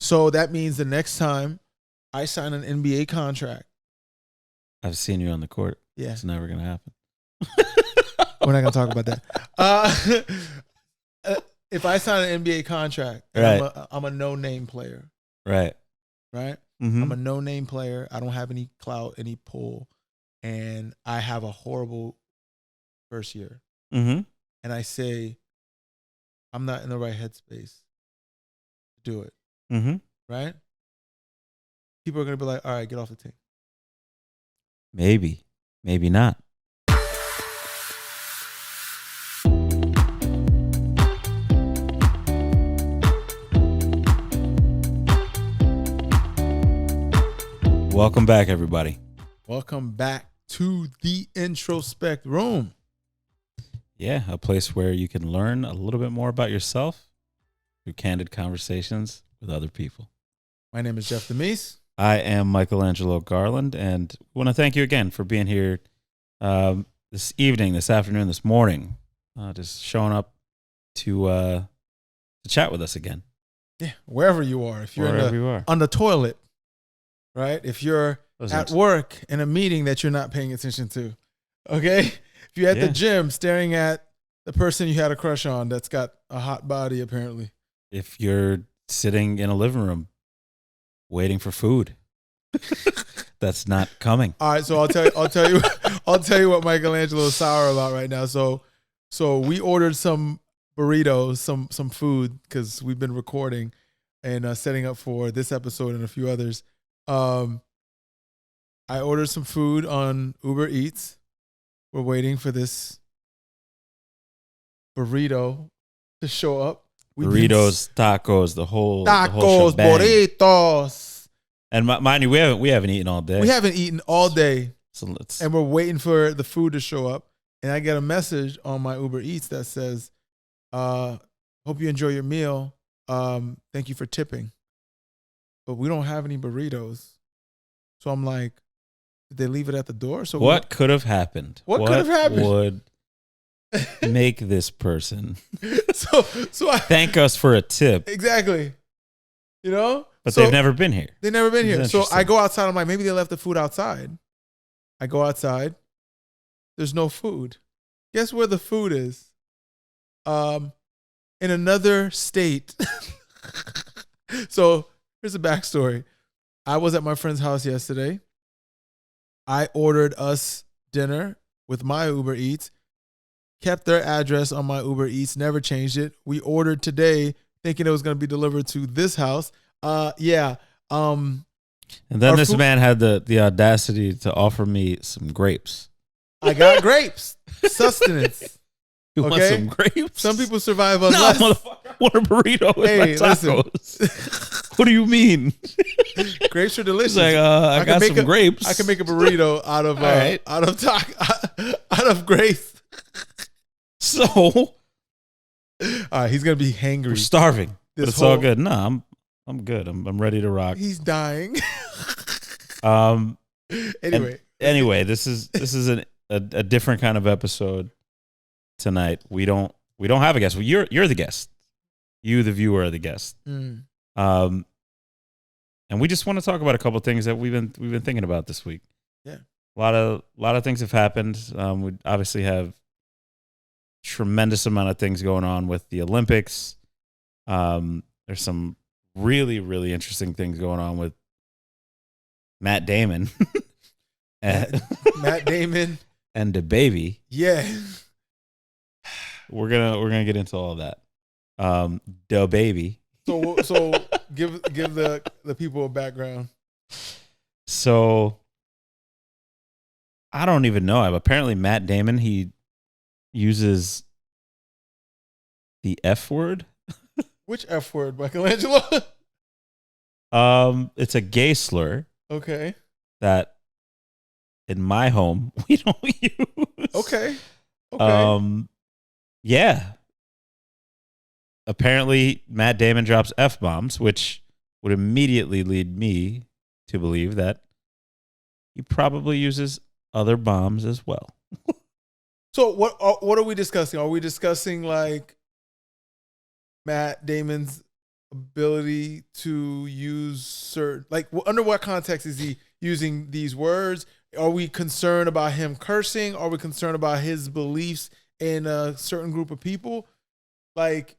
So that means the next time I sign an NBA contract. I've seen you on the court. Yeah. It's never going to happen. We're not going to talk about that. If I sign an NBA contract, right. I'm a no-name player. Right. Right? Mm-hmm. I'm a no-name player. I don't have any clout, any pull. And I have a horrible first year. Mm-hmm. And I say, I'm not in the right headspace to do it. Mm-hmm. Right? People are going to be like, all right, get off the team. Maybe. Maybe not. Welcome back, everybody. Welcome back to the Introspect Room. Yeah, a place where you can learn a little bit more about yourself through candid conversations with other people. My name is Jeff Damisse. I am Michaelangelo Garland, and I want to thank you again for being here this evening, this afternoon, this morning, just showing up to chat with us again. Yeah, wherever you are. If you're on the toilet, right? If you're at work in a meeting that you're not paying attention to, okay? If you're at the gym staring at the person you had a crush on that's got a hot body, apparently. If you're sitting in a living room waiting for food that's not coming. All right, so I'll tell you what Michaelangelo is sour about right now. So we ordered some burritos, some food, because we've been recording and setting up for this episode and a few others. I ordered some food on Uber Eats. We're waiting for this burrito to show up. Burritos, tacos, the whole shebang. Burritos. And mind you, we haven't eaten all day. We haven't eaten all day, so and we're waiting for the food to show up. And I get a message on my Uber Eats that says, "Hope you enjoy your meal. Thank you for tipping." But we don't have any burritos, so I'm like, "Did they leave it at the door?" So what could have happened? What could have happened? Would make this person so I thank us for a tip? Exactly. You know? But they've never been here. They've never been here. So I go outside. I'm like, maybe they left the food outside. I go outside. There's no food. Guess where the food is? In another state. So here's the backstory. I was at my friend's house yesterday. I ordered us dinner with my Uber Eats. Kept their address on my Uber Eats. Never changed it. We ordered today thinking it was going to be delivered to this house. And then this man had the audacity to offer me some grapes. I got grapes. Sustenance. You want some grapes? Some people survive on less. Motherfucker, I want a burrito with my tacos. What do you mean? Grapes are delicious. Like, I got some grapes. I can make a burrito out of grapes. So, all right, he's gonna be hangry. We're starving, but it's all good. No, I'm good. I'm ready to rock. He's dying. Anyway, this is a different kind of episode tonight. We don't have a guest. Well, you're the guest. You, the viewer, are the guest. And we just want to talk about a couple of things that we've been thinking about this week. Yeah, a lot of things have happened. We obviously have tremendous amount of things going on with the Olympics. There's some really, really interesting things going on with Matt Damon. Matt Damon and DaBaby. Yeah. We're gonna get into all of that. DaBaby. So give the people a background. So I don't even know. Apparently Matt Damon, he uses the F word. Which F word, Michaelangelo? It's a gay slur. Okay. That in my home we don't use. Okay. Yeah. Apparently Matt Damon drops F-bombs, which would immediately lead me to believe that he probably uses other bombs as well. So what are we discussing? Are we discussing like Matt Damon's ability to use certain, like, under what context is he using these words? Are we concerned about him cursing? Are we concerned about his beliefs in a certain group of people? Like,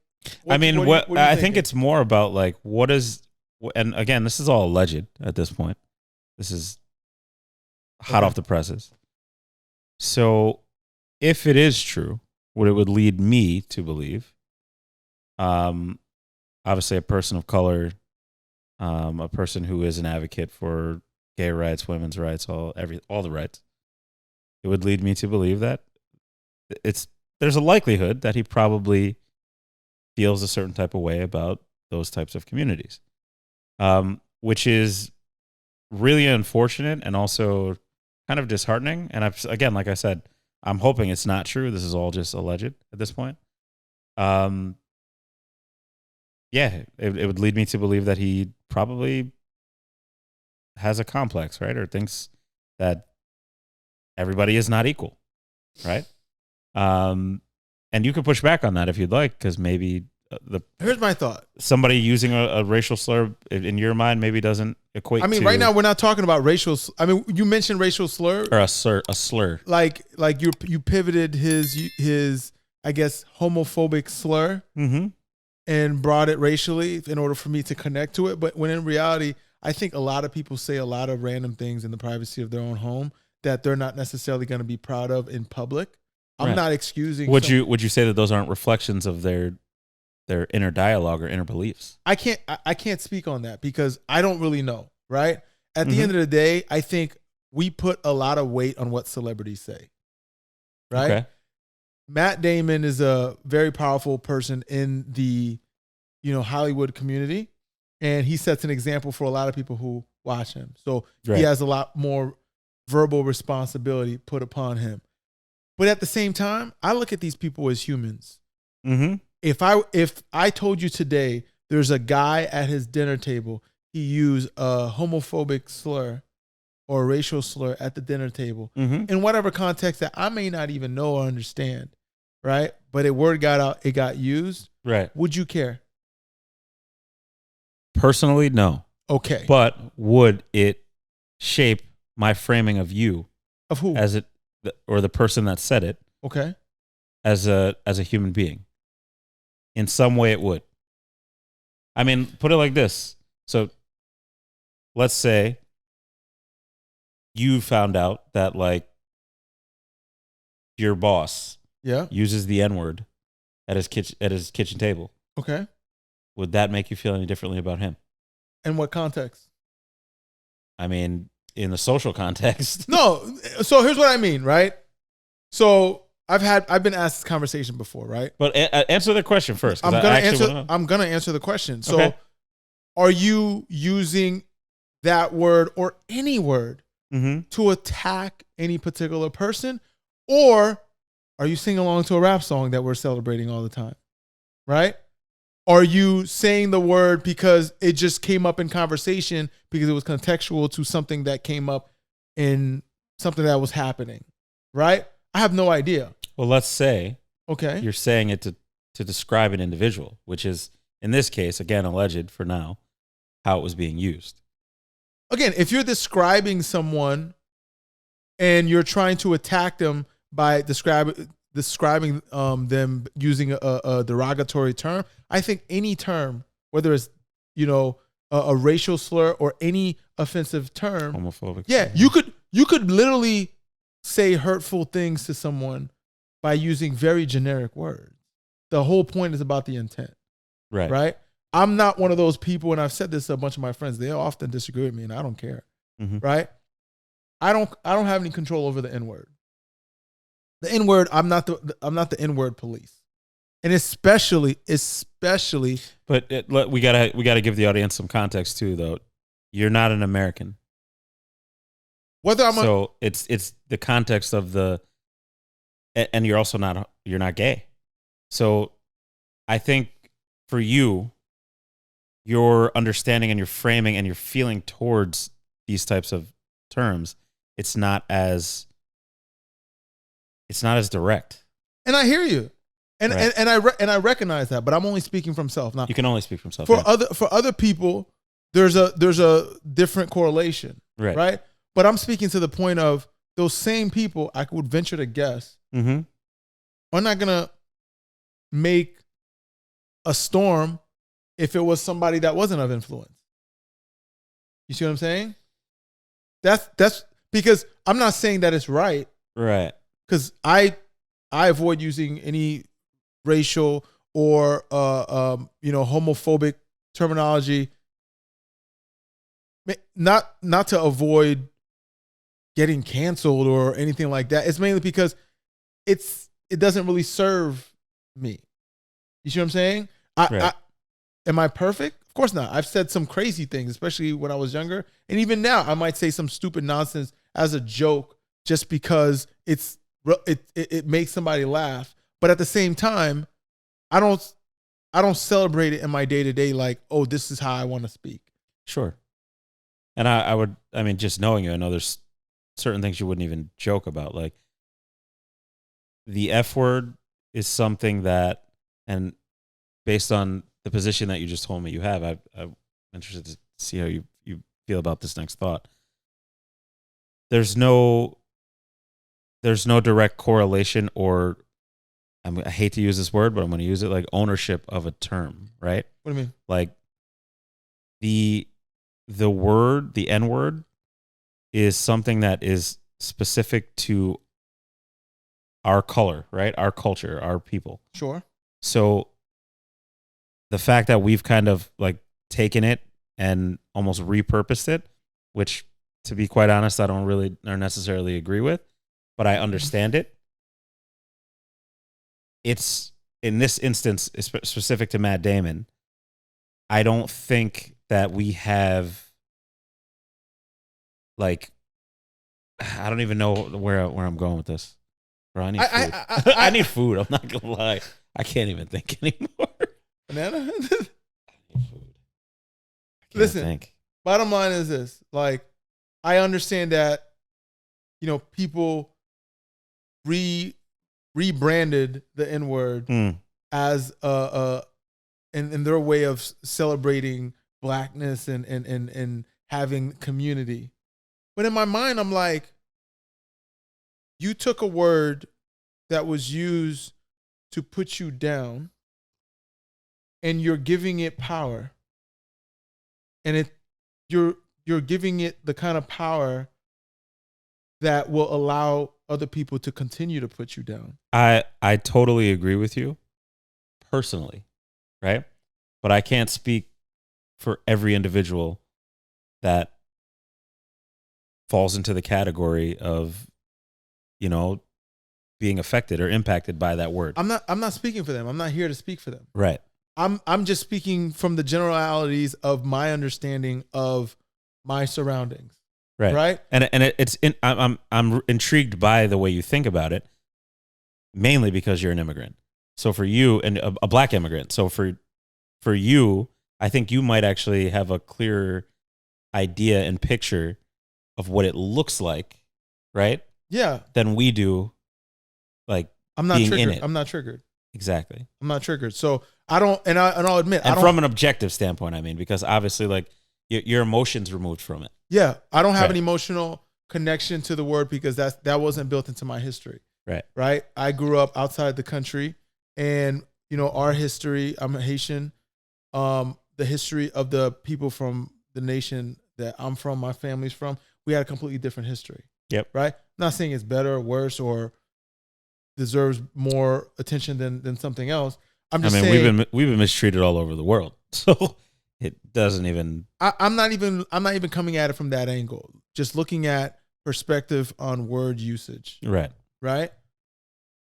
I mean, what what are you I thinking? think it's more about like what is, and again, this is all alleged at this point. This is hot Okay. off the presses. So, if it is true, what it would lead me to believe, obviously, a person of color, a person who is an advocate for gay rights, women's rights, all the rights, it would lead me to believe that there's a likelihood that he probably feels a certain type of way about those types of communities, which is really unfortunate and also kind of disheartening. And again, like I said, I'm hoping it's not true. This is all just alleged at this point. Yeah, it would lead me to believe that he probably has a complex, right? Or thinks that everybody is not equal, right? And you could push back on that if you'd like, because maybe Here's my thought. somebody using a racial slur in your mind maybe doesn't equate. I mean, to, right now we're not talking about racial. I mean, you mentioned racial slur, or a slur. like you pivoted his I guess homophobic slur Mm-hmm. and brought it racially in order for me to connect to it. But when in reality, I think a lot of people say a lot of random things in the privacy of their own home that they're not necessarily going to be proud of in public. I'm Right. not excusing. Would you say that those aren't reflections of their inner dialogue or inner beliefs? I can't speak on that because I don't really know. Right. At the Mhm. end of the day, I think we put a lot of weight on what celebrities say. Right. Okay. Matt Damon is a very powerful person in the, Hollywood community, and he sets an example for a lot of people who watch him. So Right. he has a lot more verbal responsibility put upon him. But at the same time, I look at these people as humans. Mm-hmm. If I told you today there's a guy at his dinner table, he used a homophobic slur or a racial slur at the dinner table, Mm-hmm. in whatever context that I may not even know or understand, right? But a word got out, it got used. Right. Would you care? Personally, no. Okay. But would it shape my framing of you Of who? as it, or the person that said it, Okay. as a human being? In some way, it would. I mean, put it like this. So, let's say you found out that like your boss Yeah. uses the N-word at his kitchen table. Okay. Would that make you feel any differently about him? In what context? I mean, in the social context. No. So here's what I mean, right? So I've been asked this conversation before, right? But answer the question first. 'Cause I'm I gonna actually answer. wanna know. I'm gonna answer the question. So, Okay. are you using that word or any word Mm-hmm. to attack any particular person, or are you singing along to a rap song that we're celebrating all the time, right? Are you saying the word because it just came up in conversation because it was contextual to something that came up in something that was happening, right? I have no idea. Well, let's say Okay. you're saying it to describe an individual, which is, in this case, again, alleged for now, how it was being used. Again, if you're describing someone and you're trying to attack them by describing them using a derogatory term, I think any term, whether it's a racial slur or any offensive term, Homophobic. yeah, you could literally say hurtful things to someone by using very generic words. The whole point is about the intent, Right. right? I'm not one of those people, and I've said this to a bunch of my friends. They often disagree with me, and I don't care, Mm-hmm. right? I don't have any control over the N-word. The N-word, I'm not the N-word police, and especially. But we gotta give the audience some context too, though. You're not an American, Whether I'm so it's the context of the, and you're also not gay. So I think for you, your understanding and your framing and your feeling towards these types of terms, it's not as direct. and I hear you. And Right. and I recognize that, but I'm only speaking from self. Now, You can only speak for himself. for Yeah. other people, there's a different correlation, Right. right? But I'm speaking to the point of those same people. I would venture to guess Mm-hmm. are not gonna make a storm if it was somebody that wasn't of influence. You see what I'm saying? That's because I'm not saying that it's right, Right. because I avoid using any racial or homophobic terminology, not to avoid getting canceled or anything like that. It's mainly because it doesn't really serve me. You see what I'm saying? Right. Am I perfect? Of course not. I've said some crazy things, especially when I was younger, and even now I might say some stupid nonsense as a joke just because it makes somebody laugh. But at the same time, I don't celebrate it in my day-to-day like, oh, this is how I want to speak. Sure. And I mean, just knowing you, I know there's certain things you wouldn't even joke about. Like the F word is something that, and based on the position that you just told me you have, I'm interested to see how you feel about this next thought. There's no direct correlation, or I hate to use this word, but I'm going to use it, like ownership of a term, right? What do you mean? Like the word, the N word, is something that is specific to our color, right? Our culture, our people. Sure. So the fact that we've kind of like taken it and almost repurposed it, which, to be quite honest, I don't really or necessarily agree with, but I understand it. It's, in this instance, specific to Matt Damon. I don't think that we have, like, I don't even know where I'm going with this. Bro, I need food. I need food. I'm not gonna lie. I can't even think anymore. Banana? I need food. I can't Listen, think. bottom line is this. Like, I understand that, people rebranded the N-word as in their way of celebrating blackness and having community. But in my mind, I'm like, you took a word that was used to put you down and you're giving it power. And you're giving it the kind of power that will allow other people to continue to put you down. I totally agree with you personally, right? But I can't speak for every individual that falls into the category of, being affected or impacted by that word. I'm not speaking for them. I'm not here to speak for them. Right. I'm just speaking from the generalities of my understanding of my surroundings. Right. Right. And I'm intrigued by the way you think about it, mainly because you're an immigrant. So for you, and a black immigrant. So for you, I think you might actually have a clearer idea and picture of what it looks like, right? Yeah. Than we do. Like, I'm not being triggered. in it. I'm not triggered. Exactly. I'm not triggered. So I don't, and I'll admit, and from an objective standpoint, I mean, because obviously, like, your emotions removed from it. Yeah, I don't have Right. an emotional connection to the word because that wasn't built into my history. Right. Right. I grew up outside the country, and our history. I'm a Haitian. The history of the people from the nation that I'm from, my family's from, we had a completely different history. Yep. Right. I'm not saying it's better or worse or deserves more attention than something else. I'm just saying we've been mistreated all over the world, so it doesn't even. I'm not even coming at it from that angle. Just looking at perspective on word usage. Right. Right.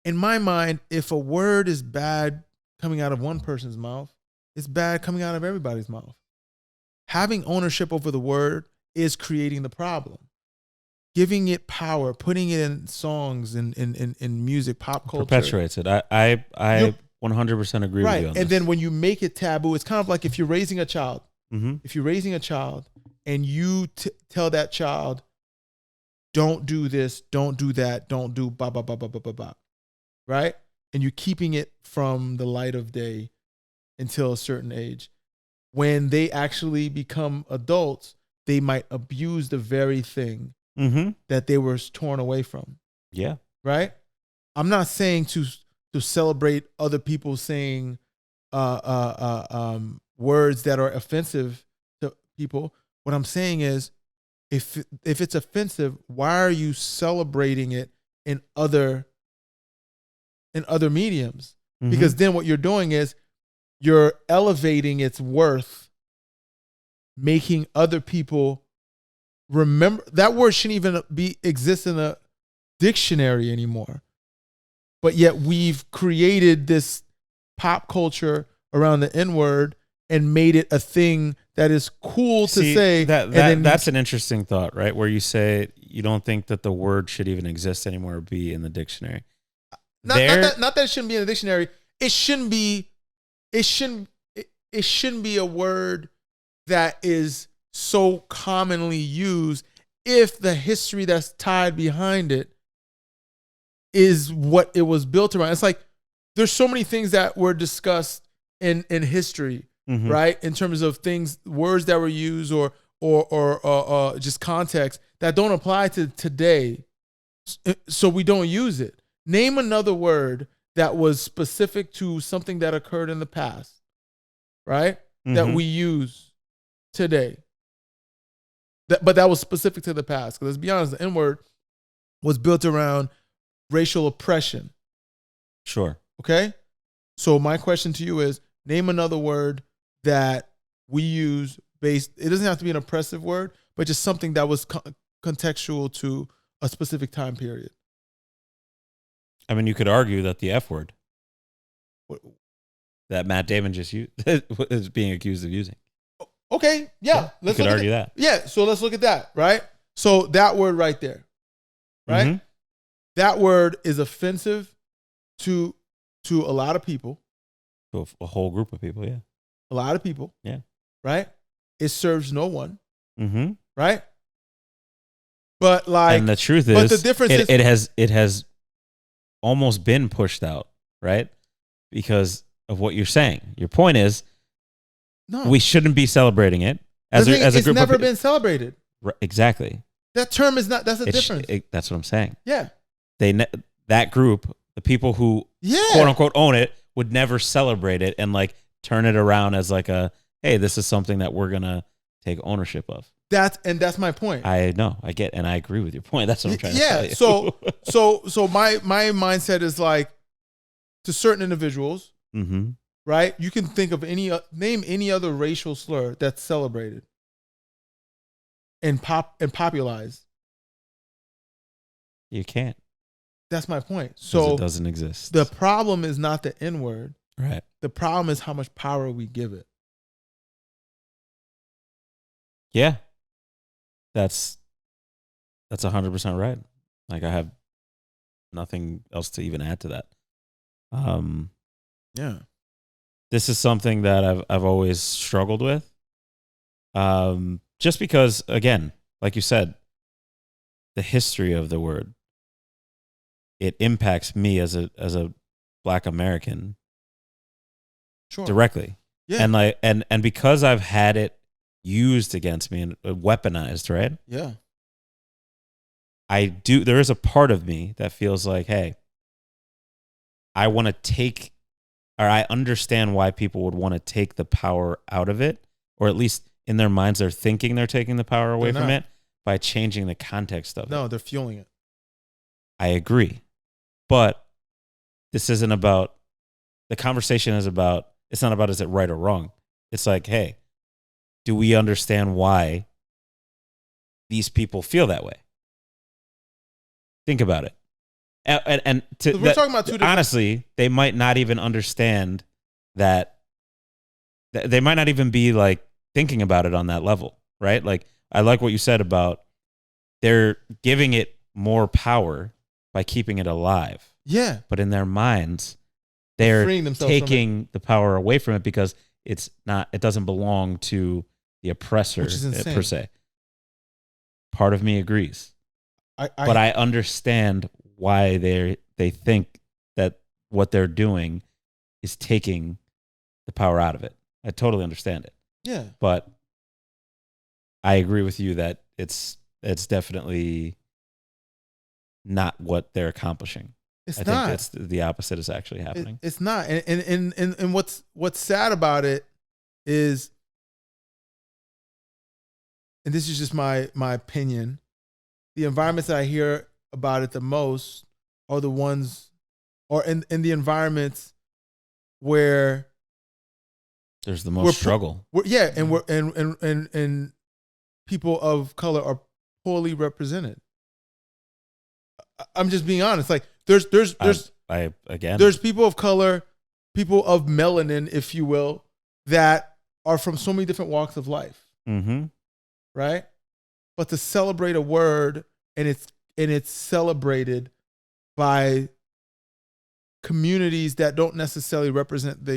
In my mind, if a word is bad coming out of one person's mouth, it's bad coming out of everybody's mouth. Having ownership over the word is creating the problem. Giving it power, putting it in songs and in music, pop culture. Perpetuates it. I 100% agree with you on this. And then when you make it taboo, it's kind of like if you're raising a child. Mm-hmm. If you're raising a child and you tell that child, don't do this, don't do that, don't do ba ba ba ba ba ba ba, right? and you're keeping it from the light of day until a certain age. When they actually become adults, they might abuse the very thing that they were torn away from. Yeah. Right? I'm not saying to celebrate other people saying words that are offensive to people. What I'm saying is, if it's offensive, why are you celebrating it in other mediums? Because then what you're doing is you're elevating its worth, making other people remember that word shouldn't even exist in a dictionary anymore. But yet we've created this pop culture around the N-word and made it a thing that is cool to say. That's an interesting thought, right? Where you say you don't think that the word should even exist anymore or be in the dictionary. Not that it shouldn't be in the dictionary. It shouldn't be a word that is so commonly used if the history that's tied behind it is what it was built around. It's like there's so many things that were discussed in history, right? In terms of things, words that were used or just context that don't apply to today. So we don't use it. Name another word that was specific to something that occurred in the past, right? That we use today. But that was specific to the past. Because let's be honest, the N-word was built around racial oppression. Sure. Okay? So my question to you is, name another word that we use based, it doesn't have to be an oppressive word, but just something that was contextual to a specific time period. I mean, you could argue that the F word that Matt Damon just used is being accused of using. Okay, yeah. You could argue that. Yeah, so let's look at that, right? So that word right there, right? That word is offensive to a lot of people. To a whole group of people, yeah. A lot of people. Yeah. Right? It serves no one. Right? But like, and the truth is, the difference is it has almost been pushed out, right? Because of what you're saying. Your point is, no, we shouldn't be celebrating it as a group. It's never been celebrated. Right, exactly. That term is not. That's a difference. That's what I'm saying. Yeah. That group, the people who quote unquote own it, would never celebrate it and like turn it around as like a, hey, this is something that we're gonna take ownership of. That's my point. I know, I get, and I agree with your point. That's what I'm trying to tell you. So my mindset is like, to certain individuals, right? You can think of name any other racial slur that's celebrated and popularized. You can't. That's my point. So it doesn't exist. The problem is not the N-word. Right. The problem is how much power we give it. Yeah. That's 100% right. Like, I have nothing else to even add to that. Yeah. This is something that I've always struggled with. Just because, again, like you said, the history of the word, it impacts me as a Black American directly. Yeah. And because I've had it used against me and weaponized, right? Yeah. There is a part of me that feels like, hey, I want to take, or I understand why people would want to take the power out of it, or at least in their minds, they're thinking they're taking the power away from it by changing the context of it. No, they're fueling it. I agree. But this isn't about, the conversation is about, it's not about is it right or wrong. It's like, hey, do we understand why these people feel that way? Think about it. And we're talking about two different. Honestly, they might not even understand that. They might not even be like thinking about it on that level, right? Like, I like what you said about they're giving it more power by keeping it alive. Yeah. But in their minds, they're taking the power away from it because it doesn't belong to the oppressor, which is insane, per se. Part of me agrees. But I understand why they think that what they're doing is taking the power out of it. I totally understand it. Yeah. But I agree with you that it's definitely not what they're accomplishing. I think that's the opposite is actually happening. It's not. And what's sad about it is, and this is just my opinion, the environments that I hear about it the most are the ones, or in the environments where there's the most struggle. And people of color are poorly represented. I'm just being honest. Like there's people of color, people of melanin, if you will, that are from so many different walks of life. Mm-hmm. Right? But to celebrate a word and it's celebrated by communities that don't necessarily represent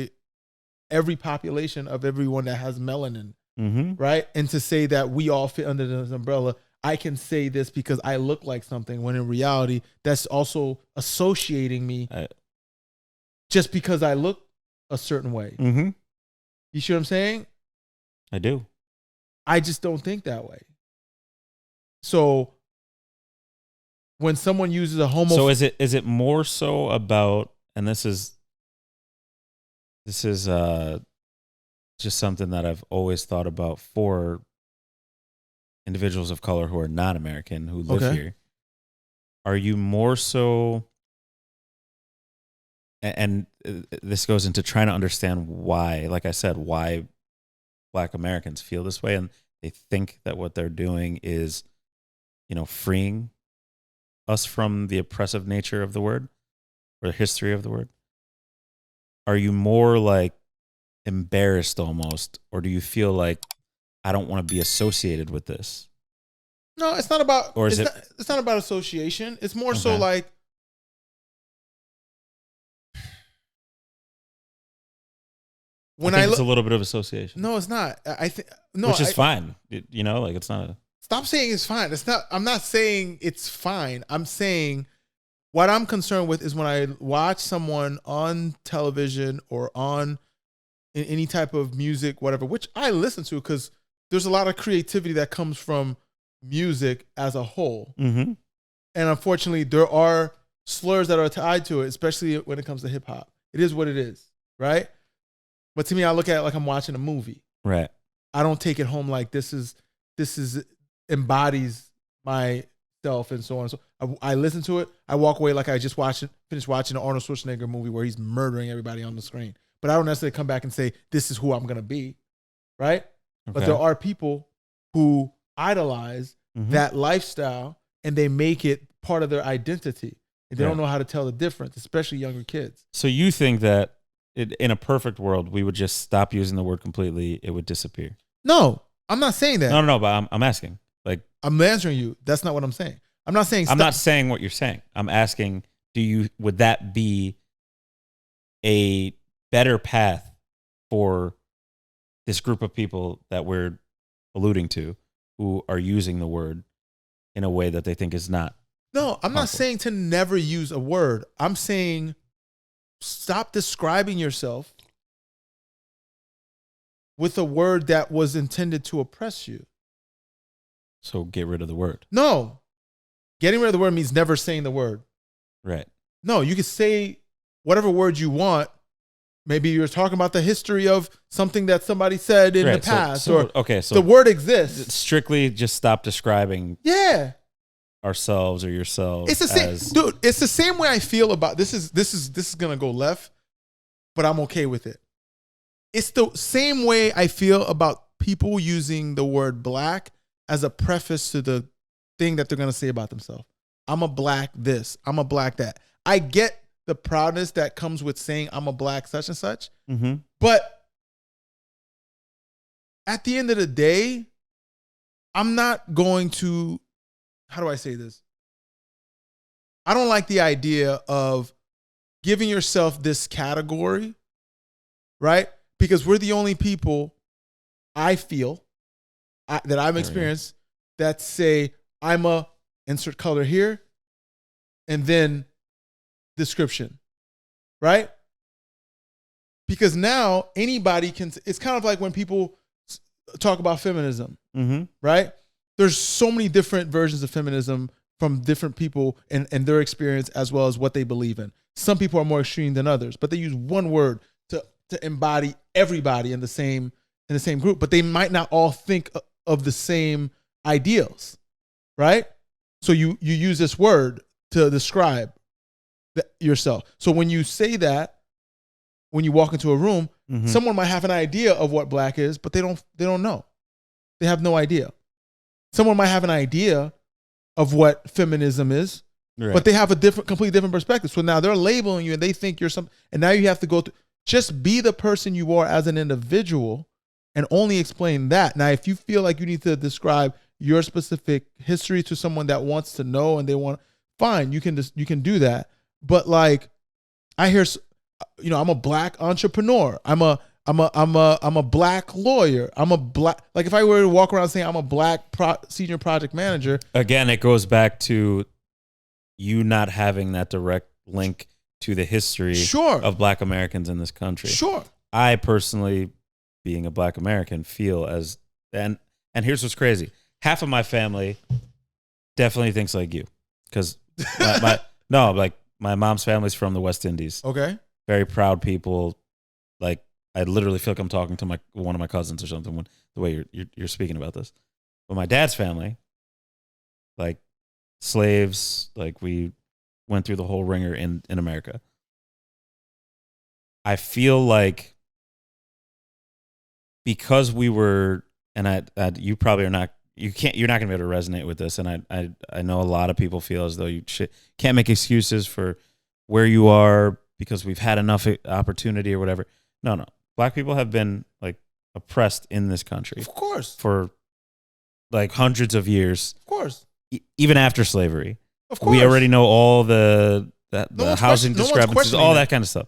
every population of everyone that has melanin. Mm-hmm. Right? And to say that we all fit under this umbrella, I can say this because I look like something, when in reality, that's also associating me just because I look a certain way. Mm-hmm. You see what I'm saying? I do. I just don't think that way. So when someone uses a So is it more so about, and this is just something that I've always thought about for individuals of color who are not American, who live here. Are you more so, and this goes into trying to understand why, like I said, why Black Americans feel this way, and they think that what they're doing is, freeing us from the oppressive nature of the word or the history of the word? Are you more like embarrassed almost, or do you feel like I don't want to be associated with this? No, it's not about. Or it's not about association. It's more so like, when I think it's a little bit of association. No, it's not. I think no, which is fine. Like it's not. Stop saying it's fine. It's not. I'm not saying it's fine. I'm saying what I'm concerned with is when I watch someone on television or in any type of music, whatever, which I listen to because there's a lot of creativity that comes from music as a whole. Mm-hmm. And unfortunately, there are slurs that are tied to it, especially when it comes to hip hop. It is what it is, right? But to me, I look at it like I'm watching a movie. Right. I don't take it home like this is embodies myself and so on. So I listen to it. I walk away like I just finished watching an Arnold Schwarzenegger movie where he's murdering everybody on the screen. But I don't necessarily come back and say, this is who I'm going to be, right? Okay. But there are people who idolize that lifestyle and they make it part of their identity. And they don't know how to tell the difference, especially younger kids. So you think that in a perfect world, we would just stop using the word completely, it would disappear? No, I'm not saying that. No, but I'm asking. Like, I'm answering you. That's not what I'm saying. I'm not saying. I'm not saying what you're saying. I'm asking, would that be a better path for this group of people that we're alluding to who are using the word in a way that they think is not? No, I'm not saying to never use a word. I'm saying stop describing yourself with a word that was intended to oppress you. So get rid of the word. No. Getting rid of the word means never saying the word. Right. No, you can say whatever word you want. Maybe you're talking about the history of something that somebody said in the past. So the word exists. Strictly just stop describing ourselves or yourself. It's the same, dude. It's the same way I feel about this is gonna go left, but I'm okay with it. It's the same way I feel about people using the word black as a preface to the thing that they're gonna say about themselves. I'm a black this. I'm a black that. I get the proudness that comes with saying I'm a black such and such, but at the end of the day, I'm not going to. How do I say this? I don't like the idea of giving yourself this category, right? Because we're the only people I feel that I've experienced that say I'm a insert color here and then description. right? Because now anybody can, it's kind of like when people talk about feminism, right? There's so many different versions of feminism from different people and their experience as well as what they believe in. Some people are more extreme than others, but they use one word to embody everybody in the same group, but they might not all think of the same ideals, right? So you use this word to describe yourself. So when you say that, when you walk into a room, someone might have an idea of what black is, but they don't know. They have no idea. Someone might have an idea of what feminism is, right, but they have a completely different perspective. So now they're labeling you and they think you're something, and now you have to go through, just be the person you are as an individual and only explain that. Now, if you feel like you need to describe your specific history to someone that wants to know and they want, fine, you can do that. But like, I hear, I'm a black entrepreneur. I'm a black lawyer. I'm a black, like if I were to walk around saying I'm a black senior project manager. Again, it goes back to you not having that direct link to the history of black Americans in this country. Sure. I personally, being a black American, feel as, and here's what's crazy. Half of my family definitely thinks like you. Because my mom's family's from the West Indies. Okay. Very proud people. Like, I literally feel like I'm talking to one of my cousins or something when the way you're speaking about this. But my dad's family, like slaves, like we went through the whole ringer in America. I feel like because we were, and you probably are not, you're not gonna be able to resonate with this. And I know a lot of people feel as though you can't make excuses for where you are because we've had enough opportunity or whatever. No. Black people have been like oppressed in this country. Of course. For like hundreds of years. Of course. Even after slavery. Of course. We already know all the housing discrepancies, all that kind of stuff.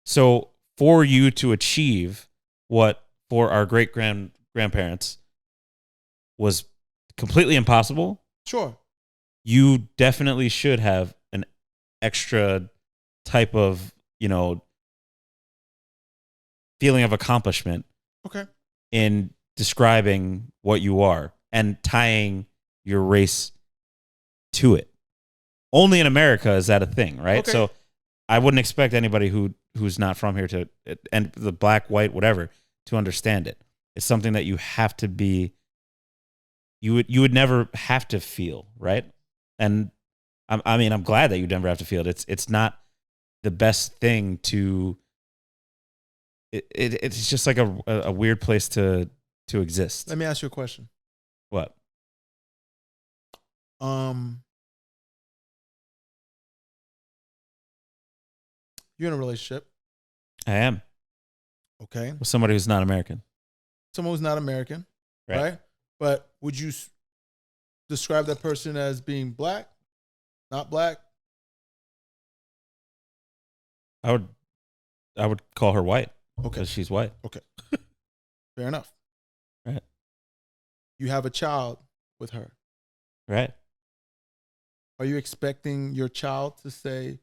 So for you to achieve what for our great grandparents was completely impossible. Sure. You definitely should have an extra type of, feeling of accomplishment. Okay. In describing what you are and tying your race to it. Only in America is that a thing, right? Okay. So I wouldn't expect anybody who's not from here to, and the black, white, whatever, to understand it. It's something that you have to be, you would never have to feel, right? And I'm glad that you never have to feel it. It's not the best thing to, it's just like a weird place to exist. Let me ask you a question. What? You're in a relationship. I am. Okay. With somebody who's not American. Someone who's not American, right? But would you describe that person as being black, not black? I would call her white. Okay. Because she's white. Okay. Fair enough. Right. You have a child with her. Right. Are you expecting your child to say,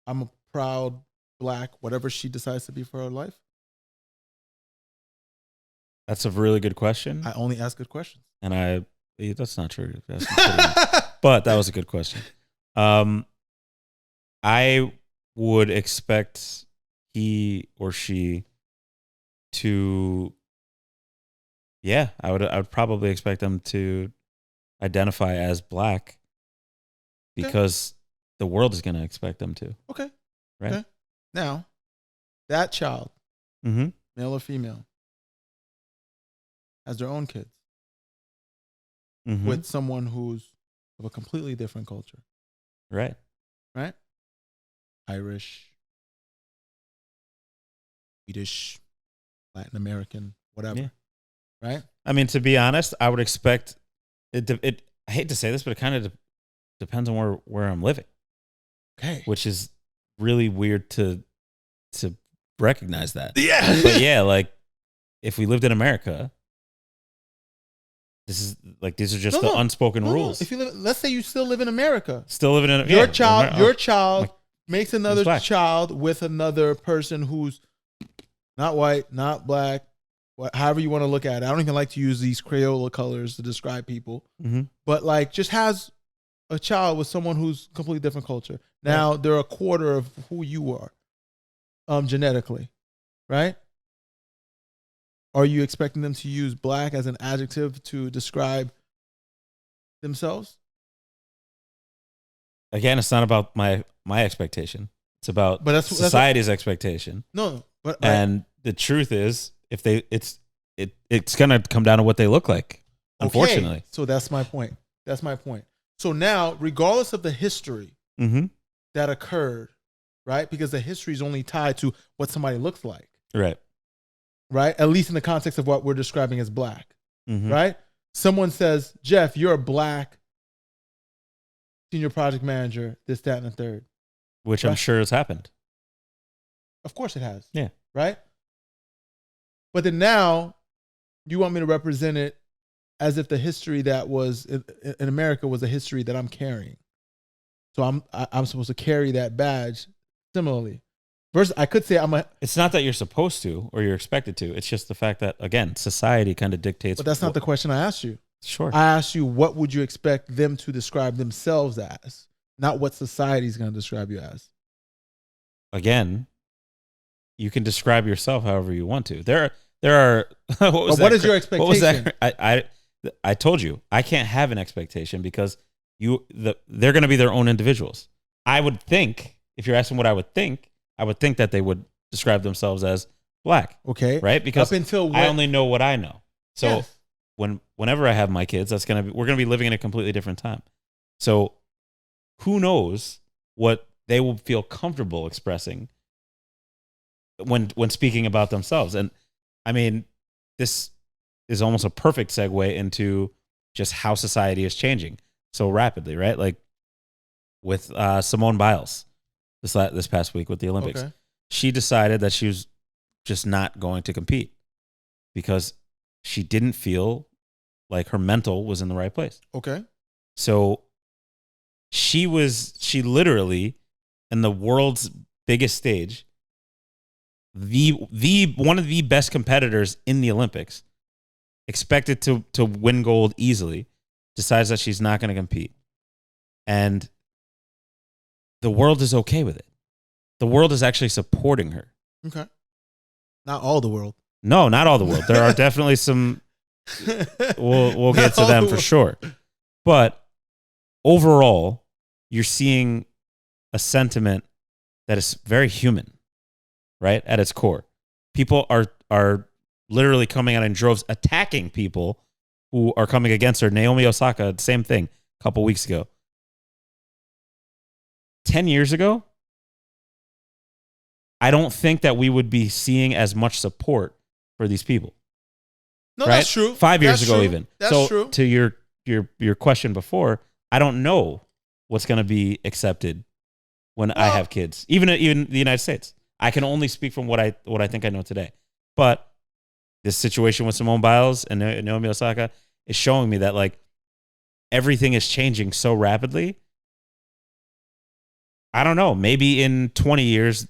I'm a proud black, whatever she decides to be for her life? That's a really good question. I only ask good questions. And that's not true. But that was a good question. I would expect he or she to, I would probably expect them to identify as black because the world is going to expect them to. Okay. Right. Okay. Now, that child, male or female, has their own kids with someone who's of a completely different culture. Right. Right? Irish, Swedish, Latin American, whatever. Yeah. Right? I mean, to be honest, I would expect it. I hate to say this, but it kind of depends on where I'm living. Okay. Which is really weird to recognize that. Yeah. But yeah, like if we lived in America, these are just the unspoken rules. If let's say you still live in America. Still living in your child, makes another black. child with another person who's not white, not black, however you want to look at it. I don't even like to use these Crayola colors to describe people, but like just has a child with someone who's completely different culture. Now they're a quarter of who you are, genetically, right? Are you expecting them to use black as an adjective to describe themselves? Again, it's not about my expectation. It's about society's expectation. No, but and the truth is, if it's gonna come down to what they look like. Unfortunately, okay. So that's my point. So now, regardless of the history that occurred, right? Because the history is only tied to what somebody looks like, right? At least in the context of what we're describing as black, right? Someone says, Jeff, you're a black senior project manager, this, that, and the third. Which I'm sure has happened. Of course it has. Yeah. Right? But then now, you want me to represent it as if the history that was in America was a history that I'm carrying. So I'm supposed to carry that badge similarly. Versus, I could say It's not that you're supposed to or you're expected to. It's just the fact that, again, society kind of dictates. But that's not the question I asked you. Sure. I asked you, what would you expect them to describe themselves as, not what society's going to describe you as. Again, you can describe yourself however you want to. There are. What is your expectation? What was that? I told you I can't have an expectation because they're going to be their own individuals. I would think, if you're asking what I would think that they would describe themselves as black. Okay. Right? Because up until I only know what I know. So. Yes. Whenever I have my kids, we're gonna be living in a completely different time. So who knows what they will feel comfortable expressing when speaking about themselves. And I mean, this is almost a perfect segue into just how society is changing so rapidly, right? Like with Simone Biles this past week with the Olympics. Okay. She decided that she was just not going to compete because she didn't feel like her mental was in the right place. Okay. So she literally, in the world's biggest stage, the one of the best competitors in the Olympics, expected to win gold easily, decides that she's not going to compete. And the world is okay with it. The world is actually supporting her. Okay. Not all the world. No, not all the world. There are definitely some. We'll get to them for sure. But overall, you're seeing a sentiment that is very human, right? At its core. People are literally coming out in droves, attacking people who are coming against her. Naomi Osaka, same thing, a couple weeks ago. 10 years ago, I don't think that we would be seeing as much support for these people. No, right? that's true. 5 years that's ago, true. even. That's so true. To your question before, I don't know what's going to be accepted when I have kids, even the United States. I can only speak from what I think I know today. But this situation with Simone Biles and Naomi Osaka is showing me that like everything is changing so rapidly. I don't know. Maybe in 20 years,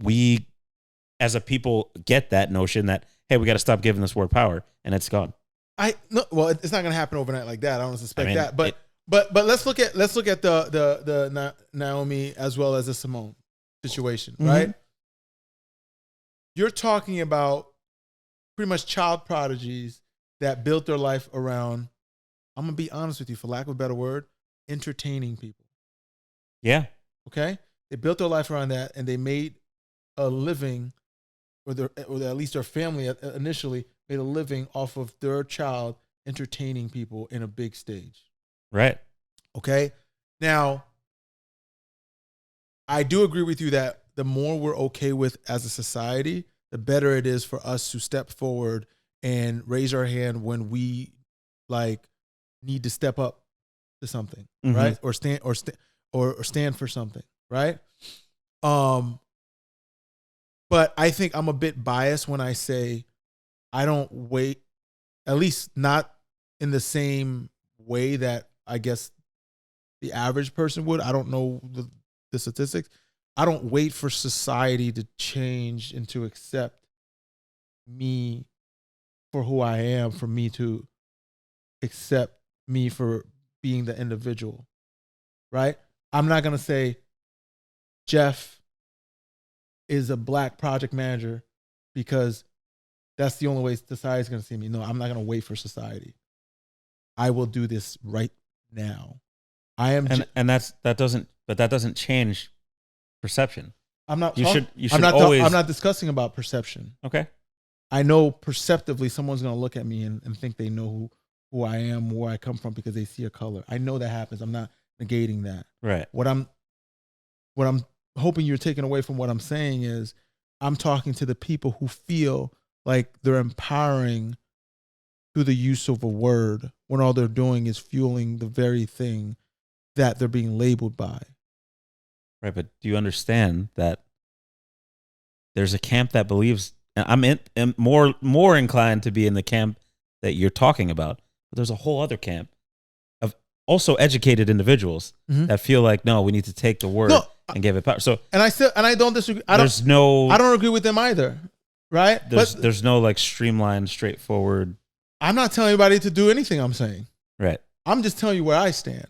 we as a people get that notion that, hey, we got to stop giving this word power, and it's gone. Well, it's not going to happen overnight like that. I don't suspect that. But let's look at the Naomi as well as the Simone situation, right? You're talking about pretty much child prodigies that built their life around, I'm going to be honest with you, for lack of a better word, entertaining people. Yeah. Okay? They built their life around that, and they made a living, or at least their family initially made a living off of their child entertaining people in a big stage. Right. Okay? Now, I do agree with you that the more we're okay with as a society, the better it is for us to step forward and raise our hand when we like need to step up to something, right? Or stand for something, right? But I think I'm a bit biased when I say I don't wait, at least not in the same way that I guess the average person would. I don't know the statistics, I don't wait for society to change and to accept me for who I am, for me to accept me for being the individual, right? I'm not going to say Jeff is a black project manager because that's the only way society is going to see me. No, I'm not going to wait for society. I will do this right now. I am, and that doesn't change perception. I'm not. You should I'm not. always. I'm not discussing about perception. Okay. I know perceptively someone's going to look at me and think they know who I am, where I come from because they see a color. I know that happens. I'm not negating that. Right. What I'm hoping you're taking away from what I'm saying is I'm talking to the people who feel like they're empowering through the use of a word when all they're doing is fueling the very thing that they're being labeled by. Right, but do you understand that there's a camp that believes, and I'm more inclined to be in the camp that you're talking about, but there's a whole other camp of also educated individuals that feel like, no, we need to take the word and give it power. So, and I don't disagree. I don't agree with them either. Right? There's no like streamlined, straightforward. I'm not telling anybody to do anything I'm saying. Right. I'm just telling you where I stand.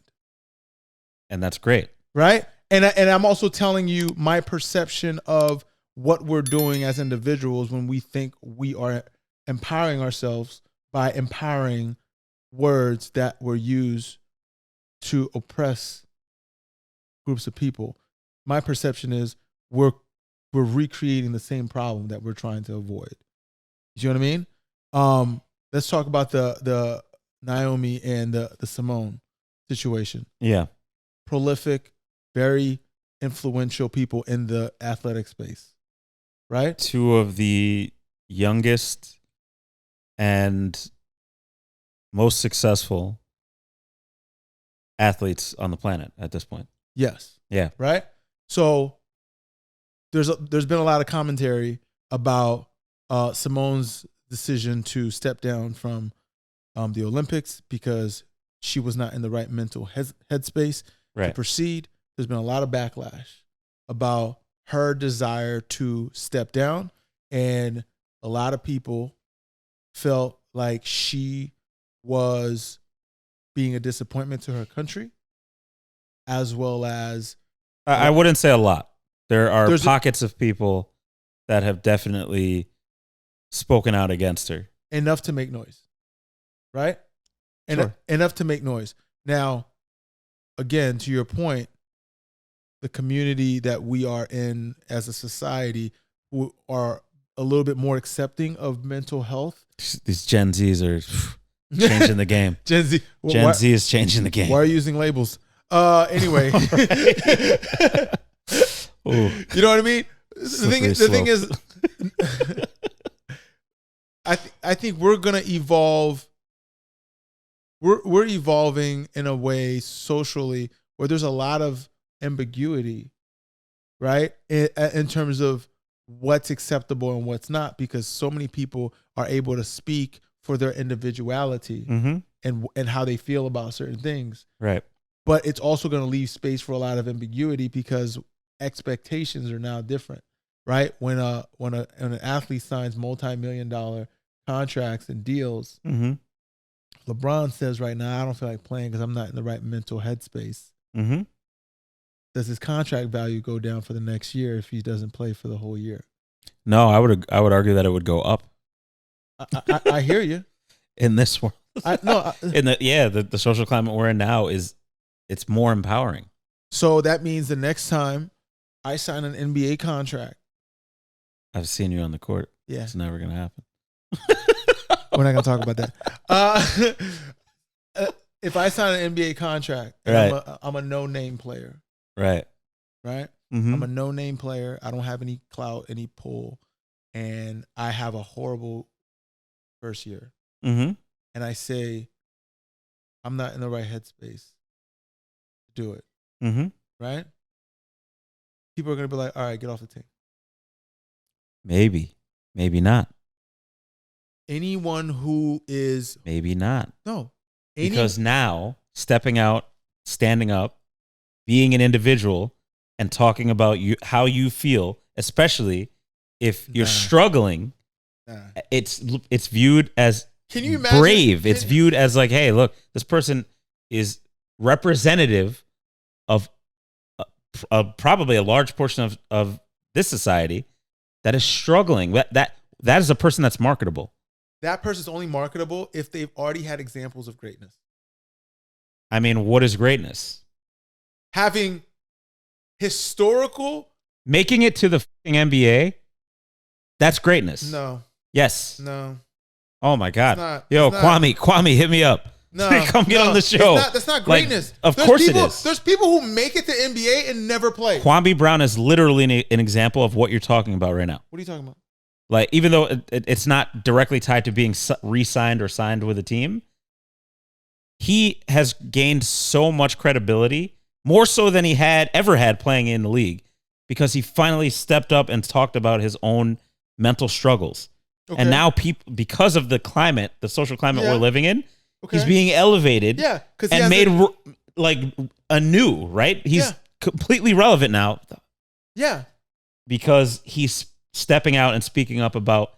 And that's great. Right? And I'm also telling you my perception of what we're doing as individuals when we think we are empowering ourselves by empowering words that were used to oppress groups of people. My perception is we're recreating the same problem that we're trying to avoid. You know what I mean? Let's talk about the Naomi and the Simone situation. Yeah. Prolific, very influential people in the athletic space, right? Two of the youngest and most successful athletes on the planet at this point. Yes. Yeah. Right? So there's been a lot of commentary about Simone's decision to step down from the Olympics because she was not in the right mental headspace to proceed. There's been a lot of backlash about her desire to step down, and a lot of people felt like she was being a disappointment to her country, as well as I wouldn't say a lot. There are pockets of people that have definitely spoken out against her. Enough to make noise, right? Sure. Enough to make noise. Now, again, to your point, the community that we are in as a society who are a little bit more accepting of mental health. These Gen Zs are changing the game. Gen Z is changing the game. Why are you using labels? Anyway. You know what I mean? The thing is, I think we're gonna evolve. We're evolving in a way socially where there's a lot of ambiguity, right? In terms of what's acceptable and what's not, because so many people are able to speak for their individuality and how they feel about certain things. Right. But it's also going to leave space for a lot of ambiguity because expectations are now different, right? When an athlete signs multi-million-dollar contracts and deals, LeBron says right now, I don't feel like playing because I'm not in the right mental headspace. Does his contract value go down for the next year if he doesn't play for the whole year? No, I would argue that it would go up. I hear you. In this world, the social climate we're in now it's more empowering. So that means the next time I sign an NBA contract, I've seen you on the court. Yeah, it's never gonna happen. We're not gonna talk about that. If I sign an NBA contract, I'm a no-name player. Right. I'm a no-name player. I don't have any clout, any pull, and I have a horrible first year. And I say, I'm not in the right headspace to do it. Right? People are going to be like, all right, get off the team. Maybe not. Anyone who is... Maybe not. No. Because now, stepping out, standing up, being an individual and talking about how you feel, especially if you're struggling. It's viewed as Can you imagine, brave. It's viewed as like, hey, look, this person is representative of probably a large portion of this society that is struggling. That is a person that's marketable. That person's only marketable if they've already had examples of greatness. I mean, what is greatness? Having historical... Making it to the NBA, that's greatness. No. Yes. No. Oh, my God. Yo, Kwame, hit me up. No. Come get on the show. That's not greatness. Of course it is. There's people who make it to NBA and never play. Kwame Brown is literally an example of what you're talking about right now. What are you talking about? Like, even though it's not directly tied to being re-signed or signed with a team, he has gained so much credibility, more so than he had ever had playing in the league, because he finally stepped up and talked about his own mental struggles. Okay. And now people, because of the climate, the social climate we're living in, he's being elevated and made like anew, right? He's completely relevant now. Yeah. Because he's stepping out and speaking up about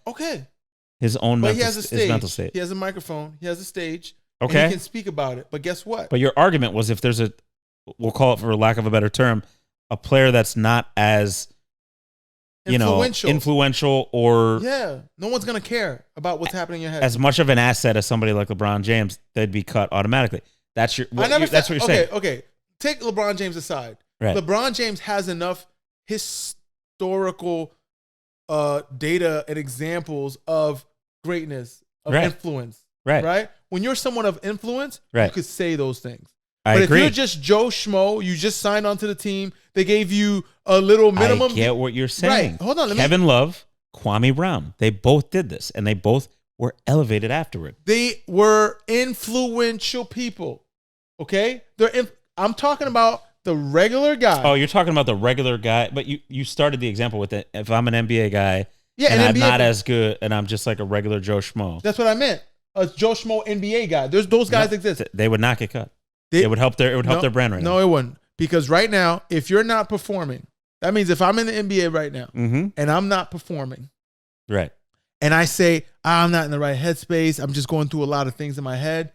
his own his mental state. He has a microphone. He has a stage. Okay. And he can speak about it. But guess what? But your argument was, if there's we'll call it, for lack of a better term, a player that's not as influential or... Yeah. No one's going to care about what's happening in your head. As much of an asset as somebody like LeBron James, they'd be cut automatically. That's what you're saying. Okay. Take LeBron James aside. Right. LeBron James has enough historical data and examples of greatness, of influence. Right? When you're someone of influence, you could say those things. But if you're just Joe Schmo, you just signed onto the team, they gave you a little minimum. I get what you're saying. Right. Hold on. Kevin Love, Kwame Brown, they both did this, and they both were elevated afterward. They were influential people. Okay? I'm talking about the regular guy. Oh, you're talking about the regular guy, but you started the example with it. If I'm an NBA guy and I'm not as good and I'm just like a regular Joe Schmo. That's what I meant. A Joe Schmo NBA guy. Those guys exist. They would not get cut. It would help their brand right now. No, it wouldn't. Because right now, if you're not performing, that means if I'm in the NBA right now and I'm not performing, right, and I say I'm not in the right headspace, I'm just going through a lot of things in my head,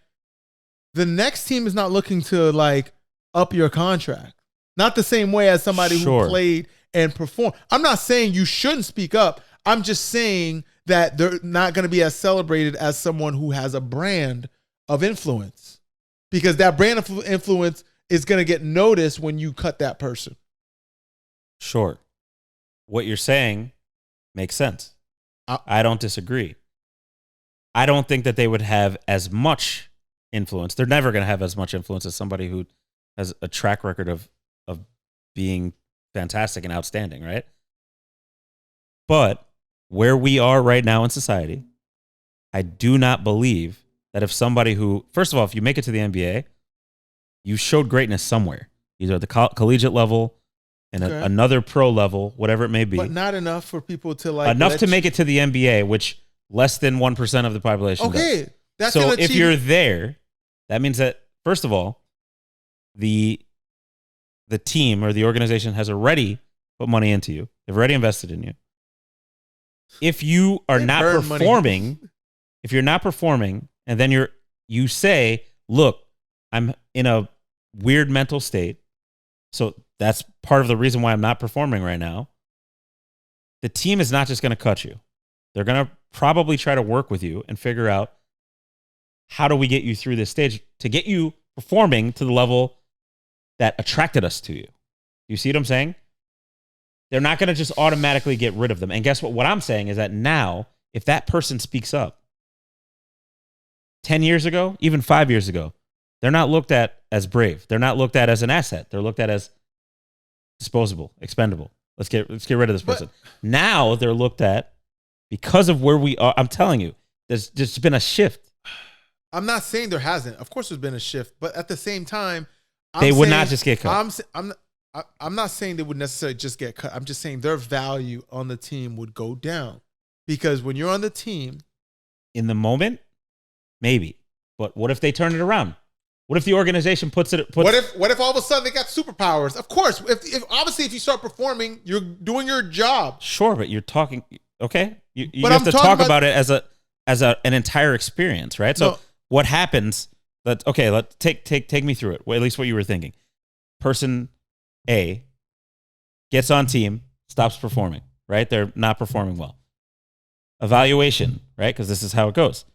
the next team is not looking to like up your contract. Not the same way as somebody who played and performed. I'm not saying you shouldn't speak up. I'm just saying that they're not going to be as celebrated as someone who has a brand of influence. Because that brand of influence is going to get noticed when you cut that person. Sure. What you're saying makes sense. I don't disagree. I don't think that they would have as much influence. They're never going to have as much influence as somebody who has a track record of being fantastic and outstanding, right? But where we are right now in society, I do not believe that if somebody who, first of all, if you make it to the NBA, you showed greatness somewhere, either at the collegiate level and another pro level, whatever it may be. But not enough for people to like... Enough to make it to the NBA, which less than 1% of the population does. That's so if you're there, that means that, first of all, the team or the organization has already put money into you. They've already invested in you. If you are not performing, if you're not performing, and then you say, look, I'm in a weird mental state, so that's part of the reason why I'm not performing right now. The team is not just going to cut you. They're going to probably try to work with you and figure out, how do we get you through this stage to get you performing to the level that attracted us to you? You see what I'm saying? They're not going to just automatically get rid of them. And guess what? What I'm saying is that now, if that person speaks up, 10 years ago, even 5 years ago, they're not looked at as brave. They're not looked at as an asset. They're looked at as disposable, expendable. Let's get rid of this person. Now they're looked at because of where we are. I'm telling you, there's just been a shift. I'm not saying there hasn't. Of course, there's been a shift, but at the same time, they would not just get cut. I'm not saying they would necessarily just get cut. I'm just saying their value on the team would go down, because when you're on the team, in the moment, maybe. But what if they turn it around? What if the organization puts what if all of a sudden they got superpowers? Of course, if obviously if you start performing, you're doing your job. Sure, but you're talking. Okay, you have to talk about it as an entire experience, right? So what happens? Let's take me through it. Well, at least what you were thinking. Person A gets on team, stops performing, right? They're not performing well. Evaluation, right? Because this is how it goes.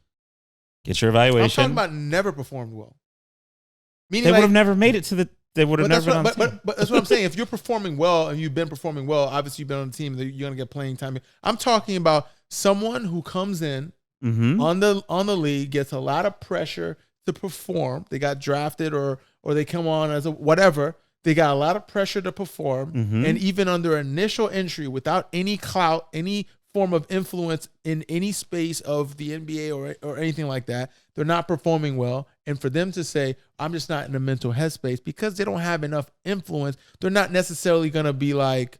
Get your evaluation. I'm talking about never performed well. Meaning they would have never made it to the. They would have never been on the team. But that's what I'm saying. If you're performing well and you've been performing well, obviously you've been on the team. You're gonna get playing time. I'm talking about someone who comes in on the league, gets a lot of pressure to perform. They got drafted or they come on as a whatever. They got a lot of pressure to perform, and even under initial entry, without any clout, any form of influence in any space of the NBA or anything like that, they're not performing well. And for them to say, I'm just not in a mental headspace because they don't have enough influence, they're not necessarily going to be like,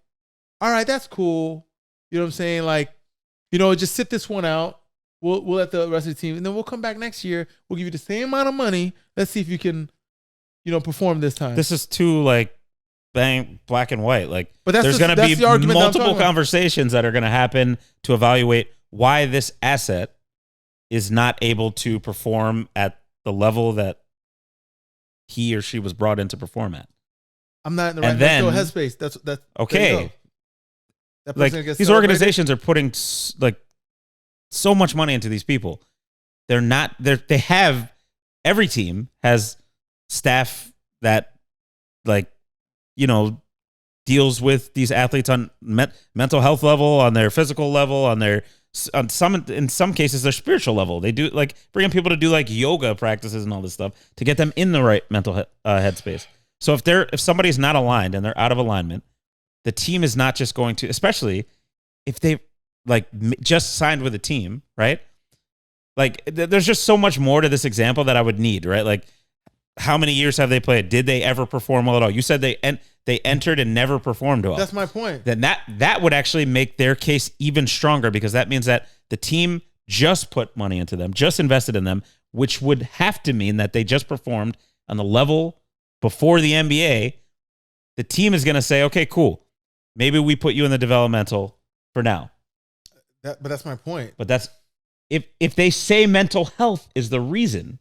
all right, that's cool. You know what I'm saying? Like, just sit this one out. We'll let the rest of the team, and then we'll come back next year. We'll give you the same amount of money. Let's see if you can, perform this time. This is too black and white. But there's going to be multiple conversations that are going to happen to evaluate why this asset is not able to perform at the level that he or she was brought in to perform at. I'm not in the right mental headspace. That's okay. These organizations are putting so much money into these people. Every team has staff that deals with these athletes on mental health level, on their physical level, in some cases their spiritual level. They do bringing people to do yoga practices and all this stuff to get them in the right mental headspace. So if somebody's not aligned and they're out of alignment, the team is not just going to, especially if they just signed with a team, right? There's just so much more to this example that I would need, right? How many years have they played? Did they ever perform well at all? You said they entered and never performed well. That's my point. Then that would actually make their case even stronger, because that means that the team just put money into them, just invested in them, which would have to mean that they just performed on the level before the NBA. The team is going to say, okay, cool. Maybe we put you in the developmental for now. But that's my point. But that's if they say mental health is the reason,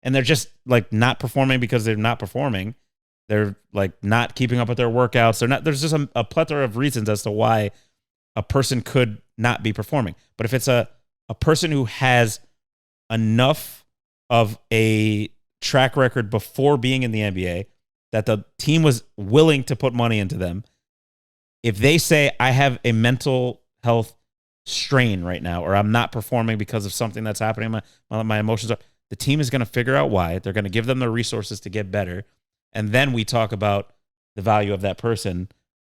and they're just not performing because they're not performing, they're not keeping up with their workouts. They're not. There's just a plethora of reasons as to why a person could not be performing. But if it's a person who has enough of a track record before being in the NBA that the team was willing to put money into them, if they say, I have a mental health strain right now, or I'm not performing because of something that's happening, my emotions are, the team is going to figure out why. They're going to give them the resources to get better. And then we talk about the value of that person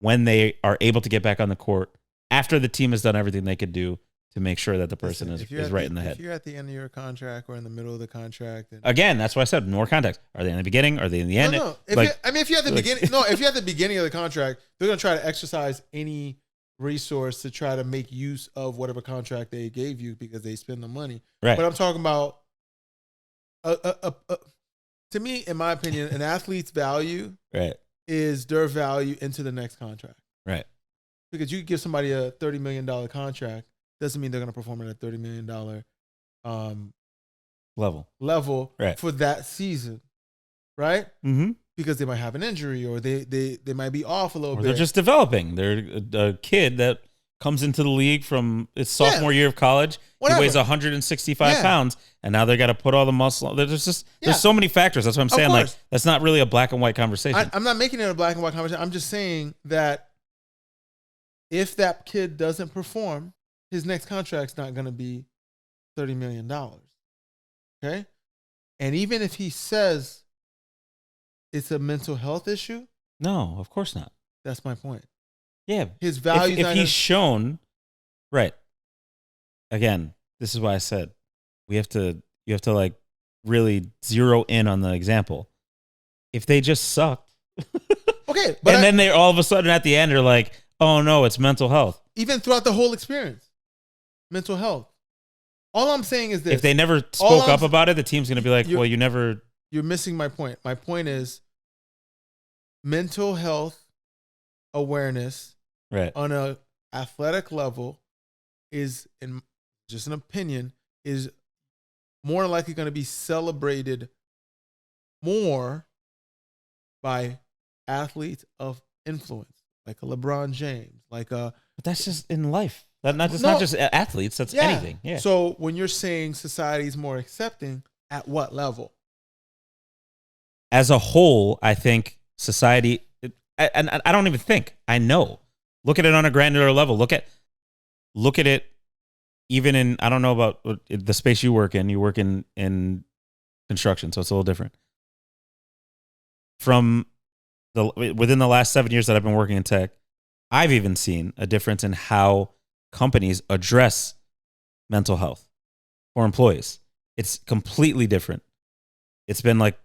when they are able to get back on the court after the team has done everything they could do to make sure that the person is right in the head. If you're at the end of your contract or in the middle of the contract. Again, that's why I said more context. Are they in the beginning? Are they in the end? No. If you're at the beginning, if you're at the beginning of the contract, they're going to try to exercise any resource to try to make use of whatever contract they gave you because they spend the money. Right. But I'm talking about, to me, in my opinion, an athlete's value is their value into the next contract. Right. Because you could give somebody a $30 million contract, doesn't mean they're going to perform at a $30 million level for that season, right? Mm-hmm. Because they might have an injury or they might be off a little bit. They're just developing. They're a kid that comes into the league from its sophomore year of college. Whatever. He weighs 165 pounds, and now they got to put all the muscle. There's so many factors. That's what I'm saying. That's not really a black and white conversation. I'm not making it a black and white conversation. I'm just saying that if that kid doesn't perform, his next contract's not going to be $30 million. Okay? And even if he says it's a mental health issue. No, of course not. That's my point. Yeah. His value. If he's shown, right. Again, this is why I said you have to really zero in on the example. If they just sucked. Okay. Then they all of a sudden at the end are like, oh no, it's mental health. Even throughout the whole experience. Mental health. All I'm saying is this. If they never spoke up about it, the team's going to be like, well, you never you're missing my point. My point is mental health awareness Right. on a athletic level is, in just an opinion, is more likely going to be celebrated more by athletes of influence, like a LeBron James, like a. But that's just in life. That's No. not just athletes. That's anything. Yeah. So when you're saying society is more accepting, at what level? As a whole, I think society, and I don't even think, I know. Look at it on a granular level. Look at it even in, I don't know about the space you work in. You work in construction, so it's a little different. Within the last 7 years that I've been working in tech, I've even seen a difference in how companies address mental health for employees. It's completely different. It's been like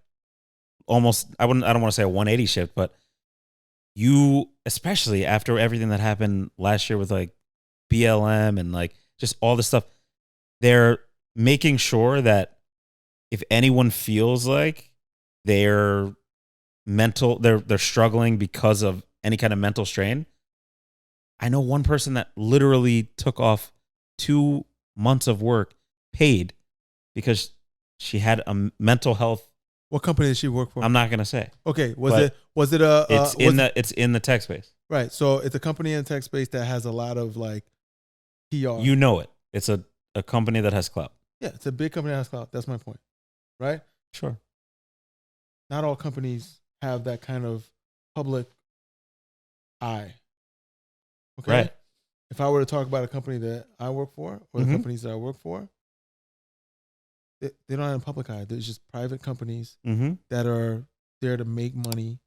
almost, I don't want to say a 180 shift, but you, especially after everything that happened last year with like BLM and like just all this stuff, they're making sure that if anyone feels like they're struggling because of any kind of mental strain. I know one person that literally took off 2 months of work paid because she had a mental health. What company did she work for? I'm not going to say. Okay. Was it a, it's in the tech space. Right. So it's a company in the tech space that has a lot of like PR. You know it. It's a company that has clout. Yeah. It's a big company that has clout. That's my point. Right. Sure. Not all companies have that kind of public eye. Okay. Right. If I were to talk about a company that I work for or the companies that I work for, they don't have a public eye. There's just private companies that are there to make money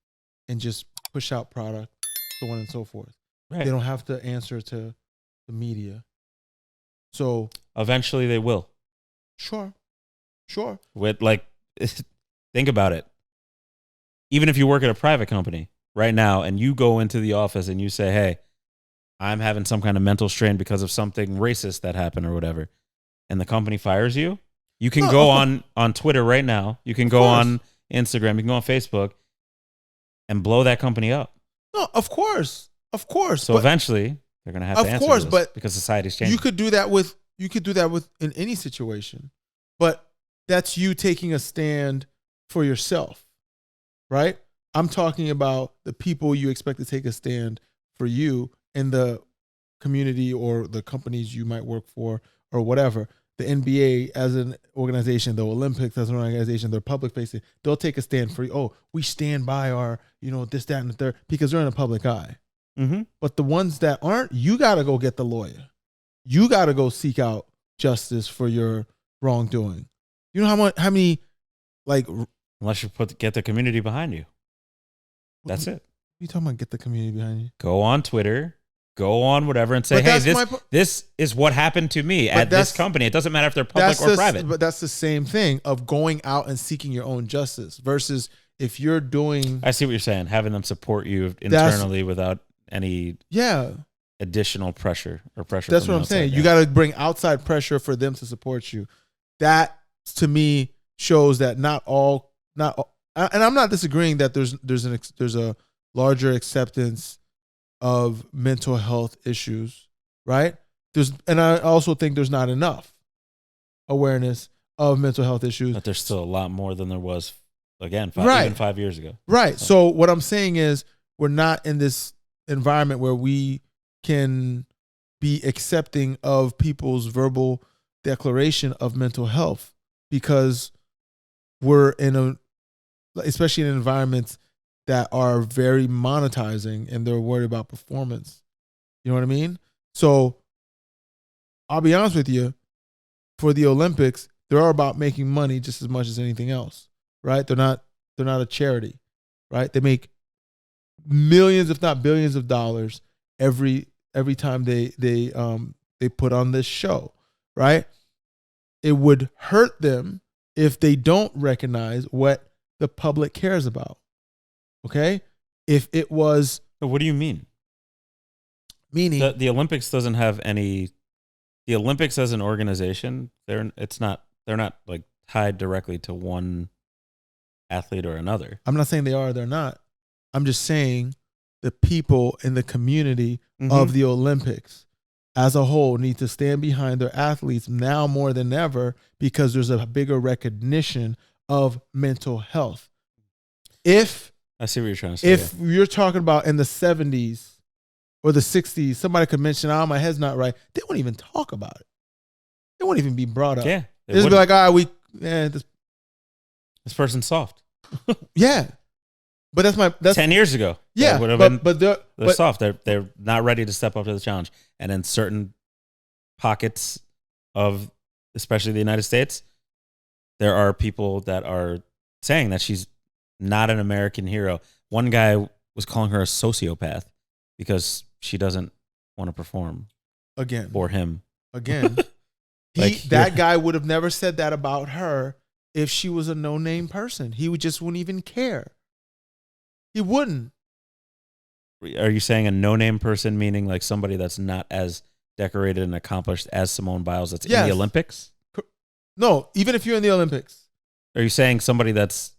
and just push out product, so on and so forth. Right. They don't have to answer to the media. So eventually they will. Sure. With like, think about it. Even if you work at a private company right now and you go into the office and you say, hey, I'm having some kind of mental strain because of something racist that happened or whatever, and the company fires you, you can go on Twitter right now. You can go on Instagram. You can go on Facebook and blow that company up. No, of course. So eventually they're going to have to answer to this because society's changing. You could do that with in any situation, but that's you taking a stand for yourself, right? I'm talking about the people you expect to take a stand for you in the community or the companies you might work for or whatever. The NBA as an organization, the Olympics as an organization, they're public facing. They'll take a stand for you. Oh, we stand by our, this, that, and the third, because they're in the public eye. Mm-hmm. But the ones that aren't, you got to go get the lawyer. You got to go seek out justice for your wrongdoing. You know how many, like, unless you get the community behind you. That's it. What are you talking about? Get the community behind you. Go on Twitter. Go on whatever and say, hey, this is what happened to me at this company. It doesn't matter if they're public or private. But that's the same thing of going out and seeking your own justice versus if you're doing. I see what you're saying. Having them support you internally without any additional pressure or pressure. That's what I'm saying. You got to bring outside pressure for them to support you. That to me shows that not all, and I'm not disagreeing that there's a larger acceptance of mental health issues, right? And I also think there's not enough awareness of mental health issues. But there's still a lot more than there was, again, even 5 years ago. Right. So what I'm saying is we're not in this environment where we can be accepting of people's verbal declaration of mental health because we're especially in environments that are very monetizing and they're worried about performance. You know what I mean? So I'll be honest with you, for the Olympics, they're all about making money just as much as anything else, right? They're not a charity, right? They make millions, if not billions of dollars every time they put on this show, right? It would hurt them if they don't recognize what the public cares about. Okay? If it was... But what do you mean? Meaning... The Olympics doesn't have any... The Olympics as an organization, they're not like tied directly to one athlete or another. I'm not saying they are or they're not. I'm just saying the people in the community of the Olympics as a whole need to stand behind their athletes now more than ever because there's a bigger recognition of mental health. If I see what you're trying to say. If you're talking about in the 70s or the 60s, somebody could mention, my head's not right. They wouldn't even talk about it. They wouldn't even be brought up. Yeah. They'd just be like, this person's soft. Yeah. But that's 10 years ago. Yeah. They're soft. They're not ready to step up to the challenge. And in certain pockets of, especially the United States, there are people that are saying that she's not an American hero. One guy was calling her a sociopath because she doesn't want to perform for him. Again, that guy would have never said that about her if she was a no-name person. He wouldn't even care. He wouldn't. Are you saying a no-name person, meaning like somebody that's not as decorated and accomplished as Simone Biles that's in the Olympics? No, even if you're in the Olympics. Are you saying somebody that's,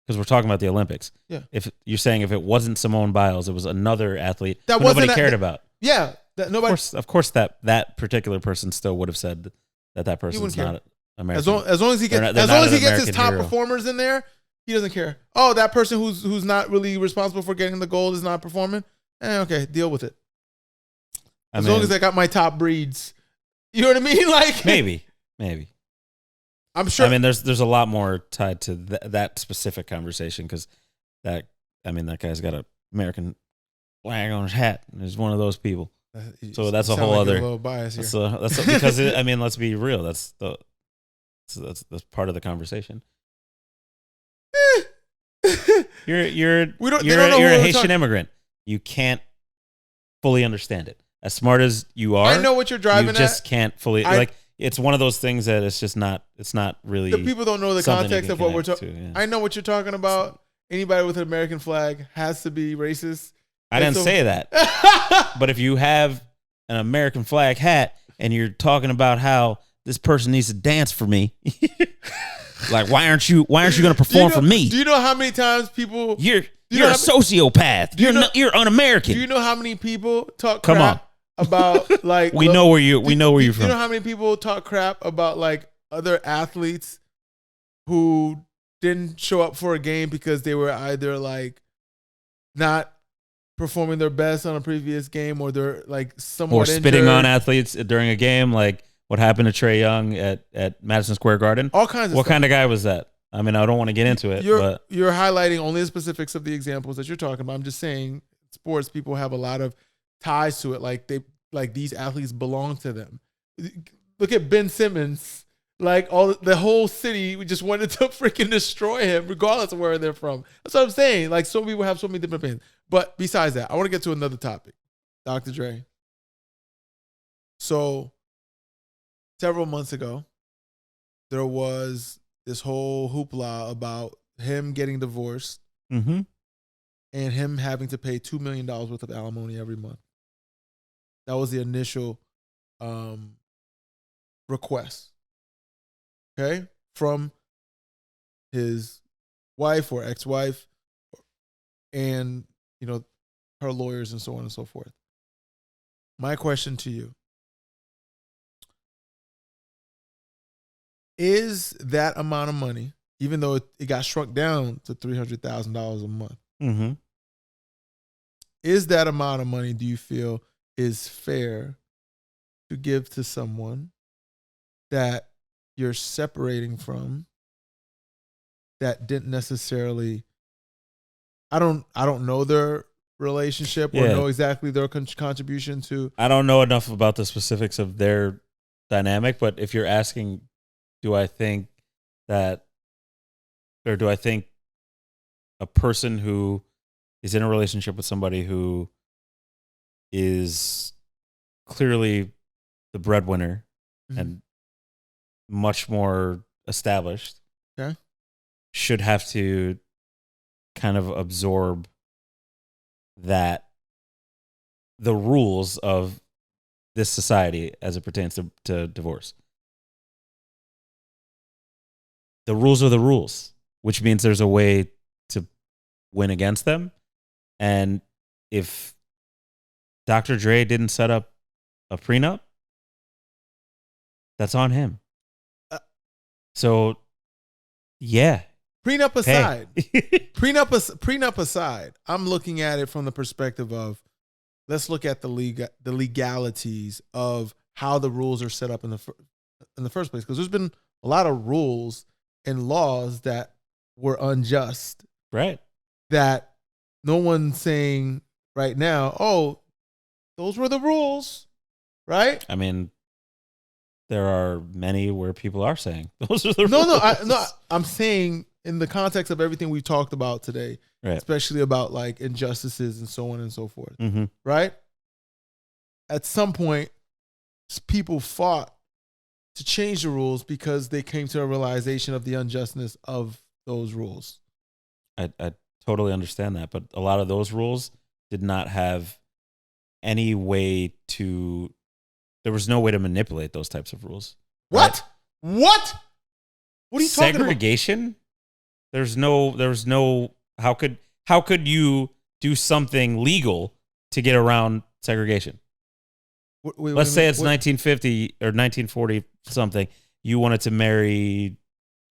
because we're talking about the Olympics. Yeah. If you're saying if it wasn't Simone Biles, it was another athlete that nobody cared about. Yeah. Nobody. Of course, that particular person still would have said that person's not American. As long as he gets his top performers in there, he doesn't care. Oh, that person who's not really responsible for getting the gold is not performing. Okay, deal with it. As long as I got my top breeds, you know what I mean? Like maybe. I'm sure. I mean, there's a lot more tied to that specific conversation because that guy's got an American flag on his hat. And he's one of those people. So that's a whole other. A little bias here. That's because let's be real. That's part of the conversation. You're a Haitian immigrant. You can't fully understand it. As smart as you are, I know what you're driving at. You just can't fully It's one of those things that it's just not. It's not really. The people don't know the context of what we're talking. I know what you're talking about. Anybody with an American flag has to be racist. I didn't say that. But if you have an American flag hat and you're talking about how this person needs to dance for me, like why aren't you going to perform for me? Do you know how many times people? You're a sociopath. You're un-American. Do you know how many people talk crap about like? we know where you're from. You know how many people talk crap about like other athletes who didn't show up for a game because they were either like not performing their best on a previous game or they're like somewhat or spitting injured. on athletes during a game, like what happened to Trae Young at Madison Square Garden. All kinds of What stuff. kind of guy was that? I mean, I don't want to get into it. You're highlighting only the specifics of the examples that you're talking about. I'm just saying sports people have a lot of ties to it. Like these athletes belong to them. Look at Ben Simmons. Like the whole city, we just wanted to freaking destroy him, regardless of where they're from. That's what I'm saying. Like so people have so many different opinions. But besides that, I want to get to another topic, Dr. Dre. So several months ago, there was this whole hoopla about him getting divorced and him having to pay $2 million worth of alimony every month. That was the initial request. Okay, from his wife or ex-wife and, her lawyers and so on and so forth. My question to you, is that amount of money, even though it got shrunk down to $300,000 a month, is that amount of money, do you feel, is fair to give to someone that you're separating from, that didn't necessarily, I don't know their relationship or know exactly their contribution to. I don't know enough about the specifics of their dynamic, but if you're asking, do I think a person who is in a relationship with somebody who is clearly the breadwinner and much more established, should have to kind of absorb that the rules of this society as it pertains to divorce. The rules are the rules. which means there's a way to win against them. And if Dr. Dre didn't set up a prenup, that's on him. So, yeah. Prenup aside, prenup aside, I'm looking at it from the perspective of, let's look at the legalities of how the rules are set up in the first place, because there's been a lot of rules and laws that were unjust, right? That no one's saying right now, oh, those were the rules, right? I mean, there are many where people are saying those are the rules. No, I'm saying in the context of everything we've talked about today, right, especially about like injustices and so on and so forth, mm-hmm. right? At some point, people fought to change the rules because they came to a realization of the unjustness of those rules. I totally understand that, but a lot of those rules did not have any way to. There was no way to manipulate those types of rules. What? Right? What are you talking about? Segregation? There was no. How could you do something legal to get around segregation? Let's say it's 1950 or 1940 something. You wanted to marry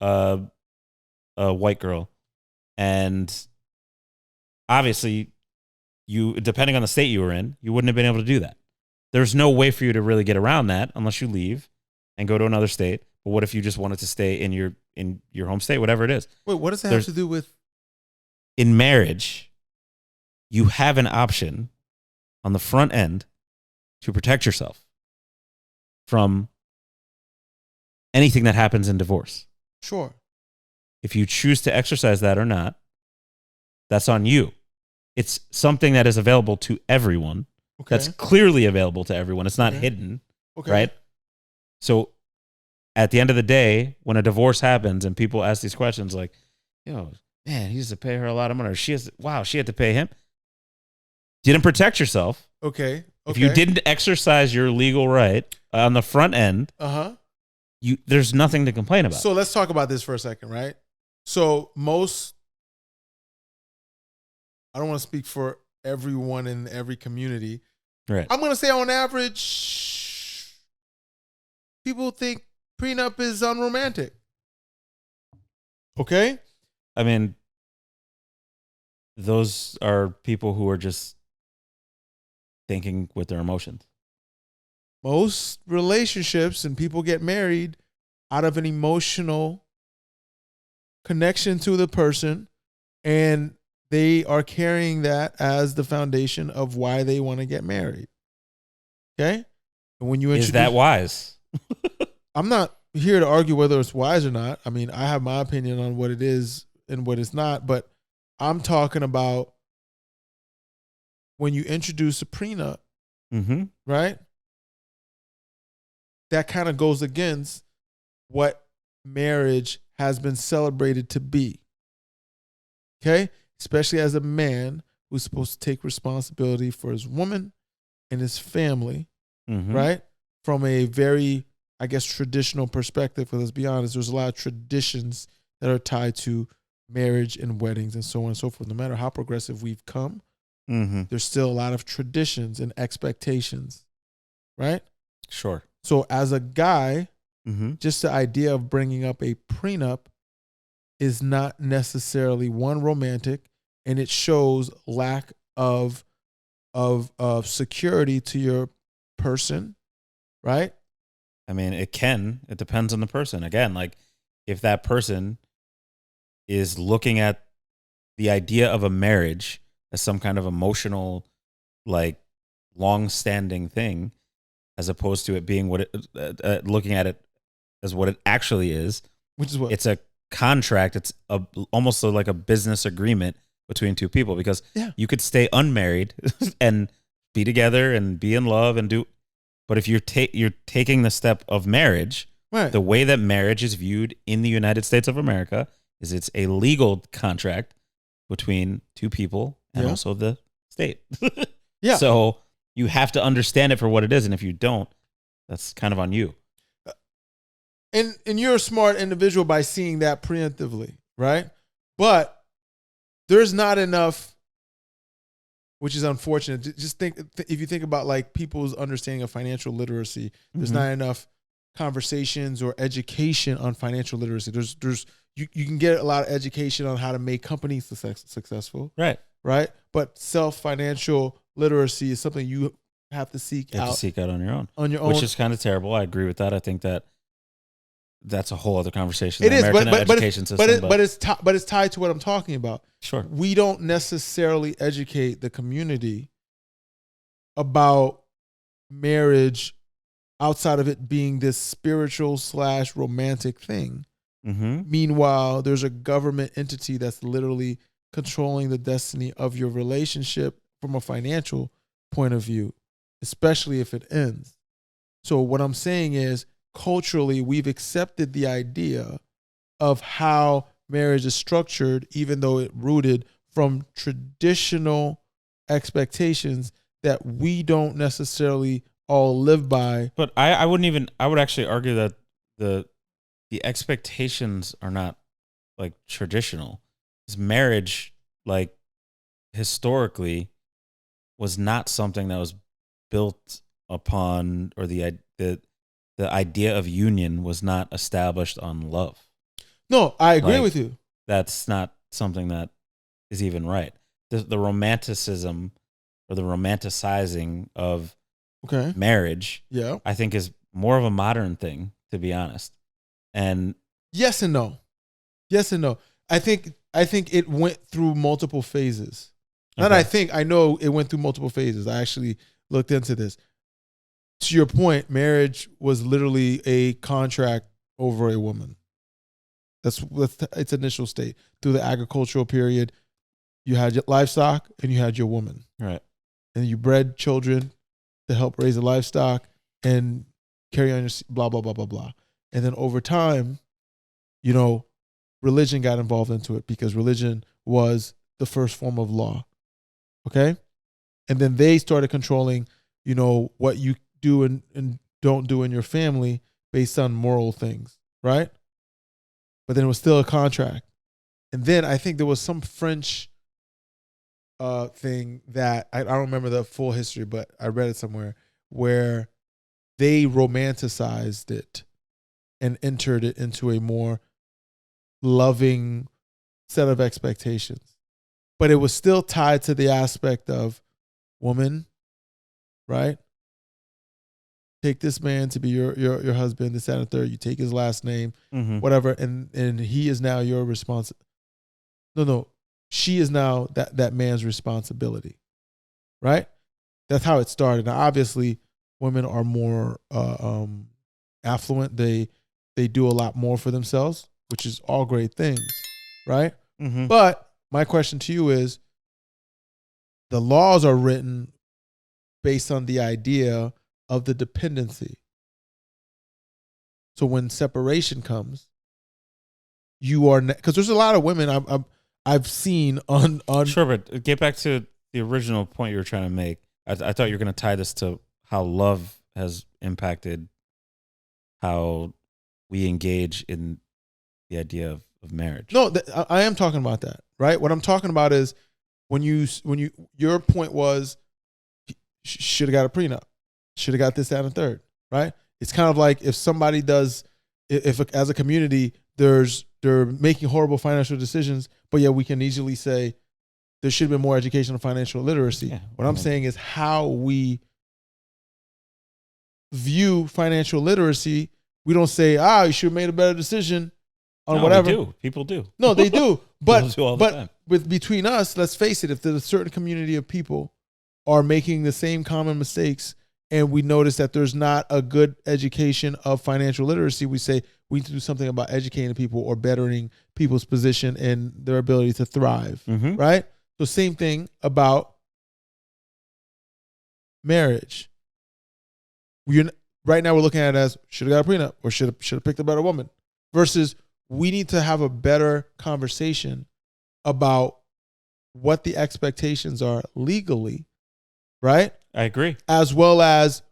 a white girl, and obviously, depending on the state you were in, you wouldn't have been able to do that. There's no way for you to really get around that unless you leave and go to another state. But what if you just wanted to stay in your home state, whatever it is? Wait, what does that have to do with? In marriage, you have an option on the front end to protect yourself from anything that happens in divorce. Sure. If you choose to exercise that or not, that's on you. It's something that is available to everyone. Okay. That's clearly available to everyone. It's not hidden, right? So at the end of the day, when a divorce happens and people ask these questions like, man, he used to pay her a lot of money. Or she had to pay him. Didn't protect yourself. Okay. If you didn't exercise your legal right on the front end, there's nothing to complain about. So let's talk about this for a second, right? So I don't want to speak for everyone in every community. Right. I'm going to say on average, people think prenup is unromantic. Okay? I mean, those are people who are just thinking with their emotions. Most relationships and people get married out of an emotional connection to the person, and they are carrying that as the foundation of why they want to get married. Okay? And when you is that wise? I'm not here to argue whether it's wise or not. I mean, I have my opinion on what it is and what it's not, but I'm talking about when you introduce a prenup, right? That kind of goes against what marriage has been celebrated to be. Okay? Especially as a man who's supposed to take responsibility for his woman and his family, right? From a very, I guess, traditional perspective, because let's be honest, there's a lot of traditions that are tied to marriage and weddings and so on and so forth. No matter how progressive we've come, there's still a lot of traditions and expectations, right? Sure. So as a guy, just the idea of bringing up a prenup is not necessarily romantic, and it shows lack of security to your person, right? I mean, it depends on the person. Again, like if that person is looking at the idea of a marriage as some kind of emotional, like long-standing thing, as opposed to it being what it, looking at it as what it actually is, which is what it's a contract. It's almost like a business agreement between two people, because you could stay unmarried and be together and be in love and do, but if you're taking the step of marriage, right. The way that marriage is viewed in the United States of America is it's a legal contract between two people and also the state. Yeah. So you have to understand it for what it is, and if you don't, that's kind of on you. And you're a smart individual by seeing that preemptively, right? But there's not enough, which is unfortunate. Just think, if you think about like people's understanding of financial literacy, there's not enough conversations or education on financial literacy. You can get a lot of education on how to make companies successful. Right. But financial literacy is something you have to seek out. To seek out on your own. Which is kind of terrible. I agree with that. I think that's a whole other conversation. It is, education system. But it's tied to what I'm talking about. Sure. We don't necessarily educate the community about marriage outside of it being this spiritual / romantic thing. Meanwhile, there's a government entity that's literally controlling the destiny of your relationship from a financial point of view, especially if it ends. So what I'm saying is, culturally, we've accepted the idea of how marriage is structured, even though it rooted from traditional expectations that we don't necessarily all live by. But I would actually argue that the expectations are not like traditional. Because marriage, like historically, was not something that was built upon, or the idea of union was not established on love. No, I agree with you. That's not something that is even right. The romanticism or the romanticizing of marriage, I think, is more of a modern thing, to be honest. And yes and no. I think it went through multiple phases. I know it went through multiple phases. I actually looked into this. To your point, marriage was literally a contract over a woman. That's its initial state. Through the agricultural period, you had your livestock and you had your woman. Right. And you bred children to help raise the livestock and carry on your blah, blah, blah, blah, blah. And then over time, religion got involved into it, because religion was the first form of law. Okay? And then they started controlling, what you do and don't do in your family based on moral things, right? But then it was still a contract. And then I think there was some French thing that I don't remember the full history, but I read it somewhere, where they romanticized it and entered it into a more loving set of expectations. But it was still tied to the aspect of woman, right? Take this man to be your husband, this, that, and the third. You take his last name, whatever, and he is now your responsibility. No, she is now that man's responsibility, right? That's how it started. Now, obviously, women are more affluent. They do a lot more for themselves, which is all great things, right? But my question to you is, the laws are written based on the idea of the dependency. So when separation comes, you are, because there's a lot of women I've seen on. Sure, but get back to the original point you were trying to make. I thought you were going to tie this to how love has impacted how we engage in the idea of marriage. No, I am talking about that, right? What I'm talking about is when your point was, should have got a prenup, should have got this, that, and third, right? It's kind of like if somebody does, if as a community, they're making horrible financial decisions, but yeah, we can easily say there should have been more education on financial literacy. Yeah, what I'm saying is how we view financial literacy. We don't say, you should have made a better decision on whatever. They do. People do. No, they do. But time. Between us, let's face it, if there's a certain community of people are making the same common mistakes, and we notice that there's not a good education of financial literacy, we say we need to do something about educating people or bettering people's position and their ability to thrive, right? So same thing about marriage. Right now we're looking at it as should have got a prenup or should have picked a better woman, versus we need to have a better conversation about what the expectations are legally, right? I agree. As well as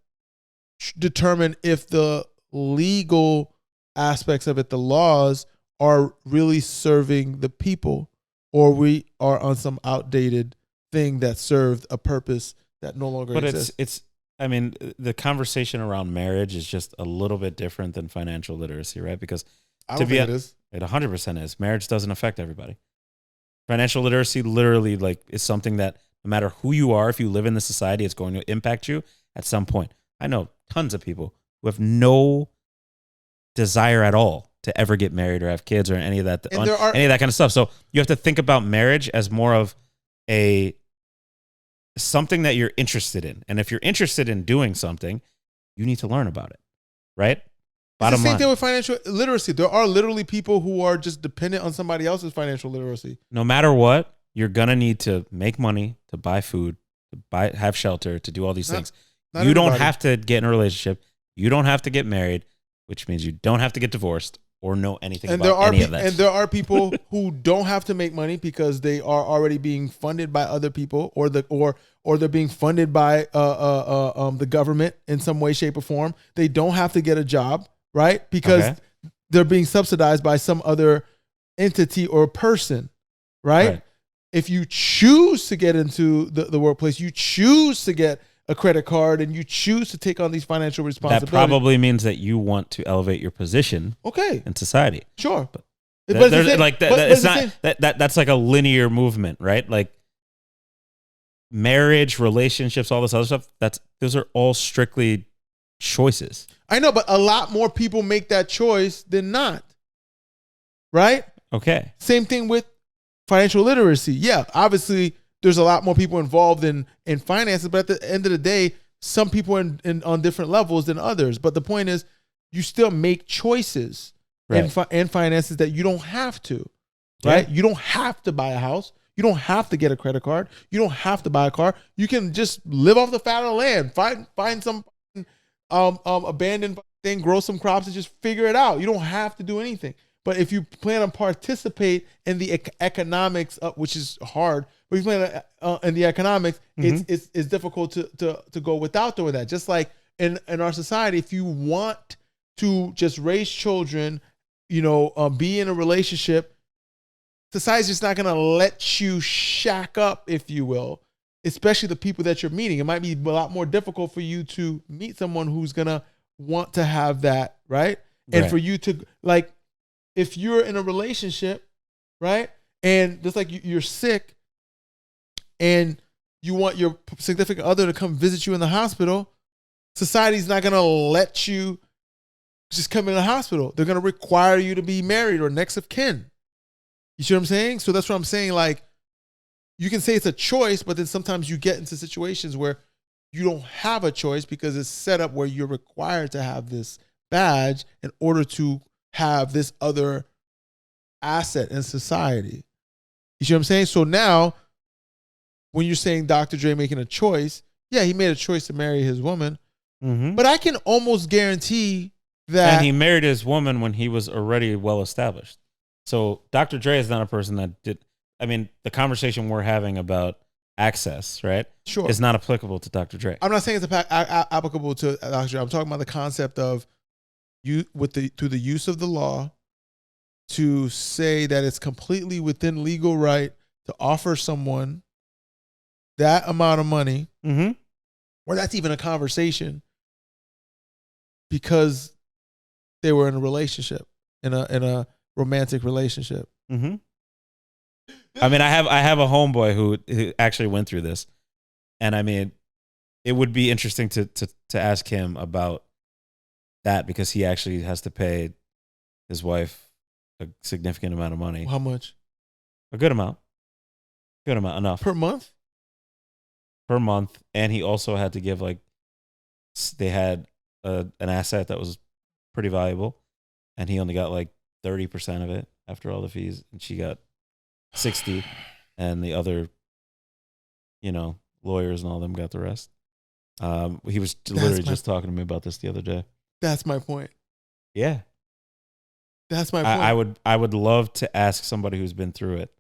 determine if the legal aspects of it, the laws, are really serving the people or we are on some outdated thing that served a purpose that no longer But exists. it's I mean, the conversation around marriage is just a little bit different than financial literacy, right? Because I don't think it is. it 100% is. Marriage doesn't affect everybody. Financial literacy literally like is something that no matter who you are, if you live in the society, it's going to impact you at some point. I know tons of people who have no desire at all to ever get married or have kids or any of that, any of that kind of stuff. So you have to think about marriage as more of something that you're interested in. And if you're interested in doing something, you need to learn about it, right? It's the same thing with financial literacy. There are literally people who are just dependent on somebody else's financial literacy. No matter what, you're going to need to make money, to buy food, to have shelter, to do all these things. You don't have to get in a relationship. You don't have to get married, which means you don't have to get divorced or know anything about any of that. And there are people who don't have to make money because they are already being funded by other people, or they're being funded by the government in some way, shape, or form. They don't have to get a job, right? Because they're being subsidized by some other entity or person, right? If you choose to get into the workplace, you choose to get a credit card, and you choose to take on these financial responsibilities. That probably means that you want to elevate your position in society. Sure. But that's like a linear movement, right? Like marriage, relationships, all this other stuff, those are all strictly choices. I know, but a lot more people make that choice than not. Right? Okay. Same thing with financial literacy. Yeah, obviously there's a lot more people involved in finances, but at the end of the day, some people are on different levels than others. But the point is, you still make choices in finances that you don't have to, right? You don't have to buy a house. You don't have to get a credit card. You don't have to buy a car. You can just live off the fat of the land. Find some abandoned thing, grow some crops, and just figure it out. You don't have to do anything. But if you plan to participate in the economics, which is hard, but if you plan in the economics, it's difficult to go without doing that. Just like in our society, if you want to just raise children, be in a relationship, society's just not going to let you shack up, if you will, especially the people that you're meeting. It might be a lot more difficult for you to meet someone who's going to want to have that, right? And for you to, like, if you're in a relationship, right, and just like you're sick and you want your significant other to come visit you in the hospital, society's not going to let you just come in the hospital. They're going to require you to be married or next of kin. You see what I'm saying? So that's what I'm saying. Like, you can say it's a choice, but then sometimes you get into situations where you don't have a choice because it's set up where you're required to have this badge in order to have this other asset in society. You see what I'm saying? So now, when you're saying Dr. Dre making a choice, yeah, he made a choice to marry his woman, but I can almost guarantee that. And he married his woman when he was already well established. So Dr. Dre is not a person that did. I mean, the conversation we're having about access, right? Sure. Is not applicable to Dr. Dre. I'm not saying it's applicable to Dr. Dre. I'm talking about the concept of through the use of the law to say that it's completely within legal right to offer someone that amount of money, or that's even a conversation, because they were in a relationship, in a romantic relationship. I mean, I have a homeboy who actually went through this, and I mean, it would be interesting to ask him about that, because he actually has to pay his wife a significant amount of money. How much? A good amount, enough per month. Per month, and he also had to give, like, they had an asset that was pretty valuable, and he only got like 30% of it after all the fees, and she got 60, and the other, lawyers and all them got the rest. He was literally just talking to me about this the other day. That's my point. Yeah, that's my point. I would love to ask somebody who's been through it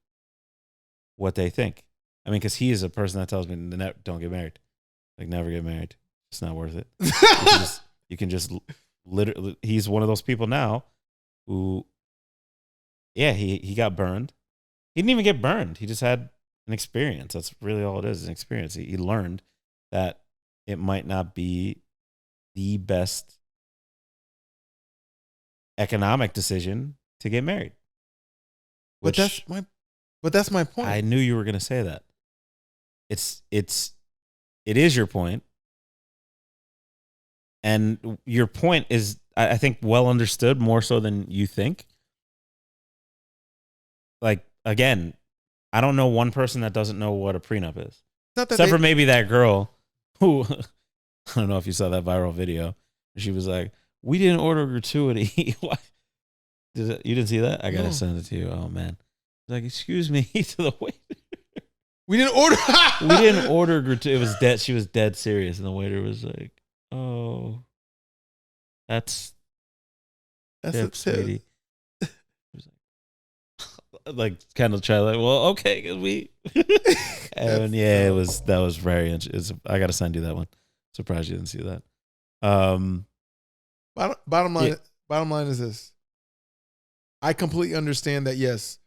what they think. I mean, because he is a person that tells me, don't get married. Like, never get married. It's not worth it. you can just literally, he's one of those people now who, yeah, he got burned. He didn't even get burned. He just had an experience. That's really all it is, an experience. He learned that it might not be the best economic decision to get married. But that's my point. I knew you were going to say that. It is your point. And your point is, I think, well understood, more so than you think. Like, again, I don't know one person that doesn't know what a prenup is. Except for maybe that girl who, I don't know if you saw that viral video. She was like, we didn't order gratuity. What? You didn't see that? I got to send it to you. Oh, man. Like, excuse me, to the waiter. We didn't order gratuity. It was dead. She was dead serious. And the waiter was like, oh, that's a sweetie. Like, kind of try, like, well, okay, because we. And yeah, that was very interesting. I got to send you that one. Surprised you didn't see that. Bottom line is this. I completely understand that, yes,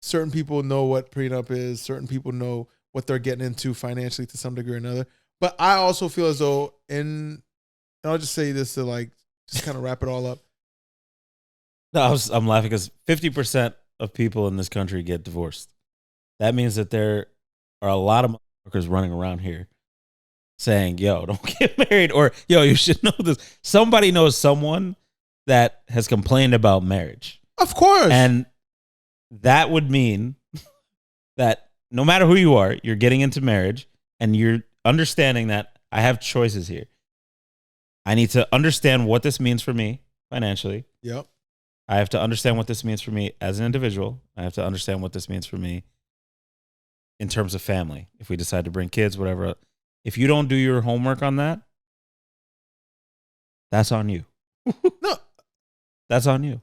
certain people know what prenup is. Certain people know what they're getting into financially to some degree or another. But I also feel as though, and I'll just say this to like just kind of wrap it all up. No, I'm laughing because 50% of people in this country get divorced. That means that there are a lot of motherfuckers running around here saying, yo, don't get married, or yo, you should know this. Somebody knows someone that has complained about marriage. Of course. And that would mean that no matter who you are, you're getting into marriage and you're understanding that I have choices here. I need to understand what this means for me financially. Yep. I have to understand what this means for me as an individual. I have to understand what this means for me in terms of family. If we decide to bring kids, whatever. If you don't do your homework on that, that's on you. No. That's on you.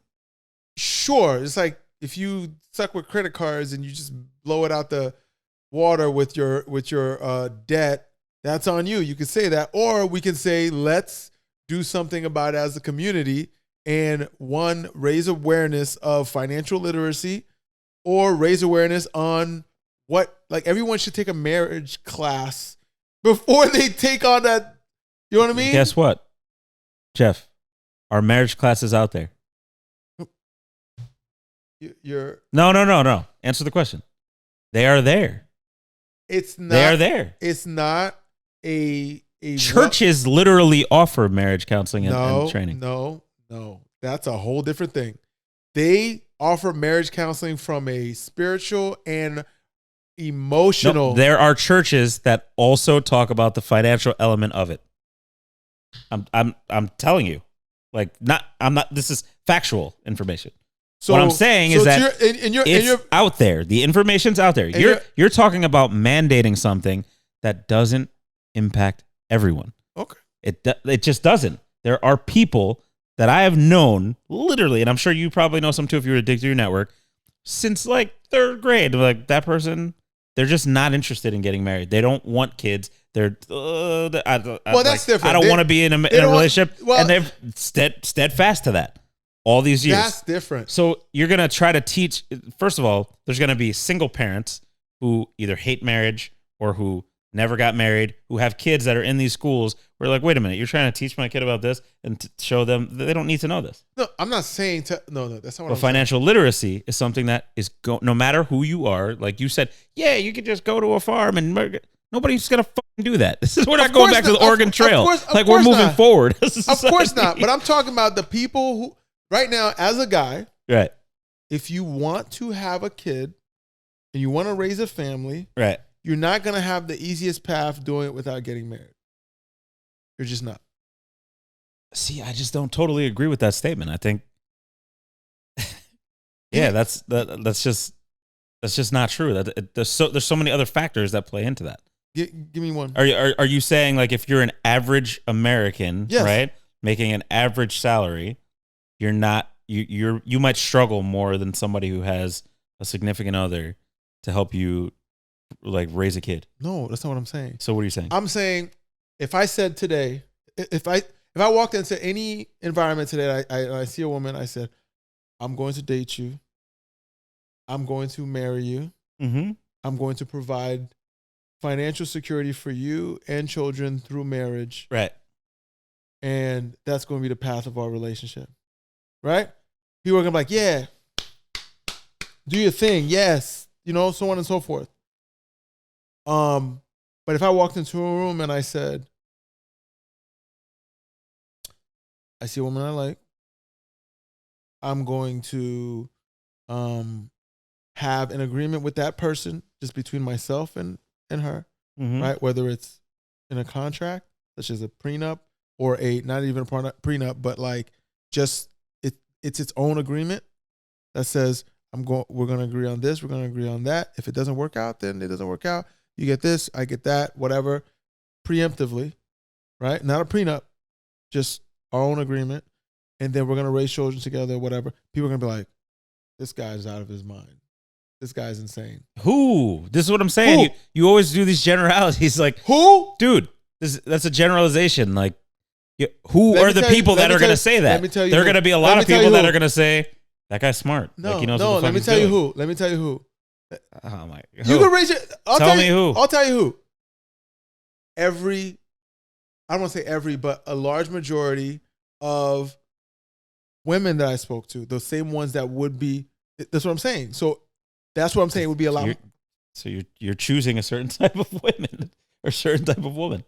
Sure. It's like if you suck with credit cards and you just blow it out the water with your debt, that's on you. You could say that. Or we can say, let's do something about it as a community and raise awareness of financial literacy, or raise awareness on what, like, everyone should take a marriage class before they take on that. You know what I mean? Guess what, Jeff? Our marriage classes out there. No. Answer the question. They are there. It's not. They are there. It's not a churches literally offer marriage counseling and training. No. That's a whole different thing. They offer marriage counseling from a spiritual and emotional. No, there are churches that also talk about the financial element of it. I'm telling you. This is factual information. So what I'm saying is that it's out there. The information's out there. You're talking about mandating something that doesn't impact everyone. Okay. It just doesn't. There are people that I have known, literally, and I'm sure you probably know some too if you were addicted to your network, since like third grade. Like, that person, they're just not interested in getting married. They don't want kids. They're that's different. I don't want to be in a relationship, and they're steadfast to that all these years. That's different. So you're gonna try to teach. First of all, there's gonna be single parents who either hate marriage or who never got married, who have kids that are in these schools. We're like, wait a minute, you're trying to teach my kid about this and to show them that they don't need to know this. No, I'm not saying no, that's not what I'm saying. Financial literacy is something that is no matter who you are. Like you said, yeah, you could just go to a farm and nobody's gonna fucking do that. We're not going back to the Oregon Trail. We're moving forward. Of course not. But I'm talking about the people who, right now, as a guy, right? If you want to have a kid and you want to raise a family, right, you're not going to have the easiest path doing it without getting married. You're just not. See, I just don't totally agree with that statement. I think, yeah, that's just not true. There's so many other factors that play into that. Give me one. Are you saying, like, if you're an average American, yes, right, making an average salary, you're not you might struggle more than somebody who has a significant other to help you, like, raise a kid? No, that's not what I'm saying. So what are you saying? I'm saying, if I said today, if I walked into any environment today, I see a woman, I said, I'm going to date you. I'm going to marry you. Mm-hmm. I'm going to provide financial security for you and children through marriage. Right. And that's going to be the path of our relationship. Right? People are going to be like, yeah, do your thing. Yes. You know, so on and so forth. But if I walked into a room and I said, I see a woman I like, I'm going to have an agreement with that person just between myself and her, right? Whether it's in a contract, such as a prenup, or not even a prenup, but like just it's its own agreement that says we're going to agree on this, we're going to agree on that. If it doesn't work out, then it doesn't work out. You get this, I get that, whatever, preemptively, right? Not a prenup, just our own agreement. And then we're going to raise children together, whatever. People are going to be like, this guy's out of his mind. This guy's insane. Who? This is what I'm saying. You always do these generalities. Like, who? Dude, that's a generalization. Like, who are the people that are going to say that? Let me tell you. There are going to be a lot of people that are going to say, that guy's smart. No, like, he knows no, what the fuck let me he's tell you doing. who. Let me tell you who. Oh, my God. You can raise it. Tell me who. I'll tell you who. I don't want to say every, but a large majority of women that I spoke to, the same ones that would be, that's what I'm saying. So that's what I'm saying. It would be a lot. So you're choosing a certain type of women or certain type of woman.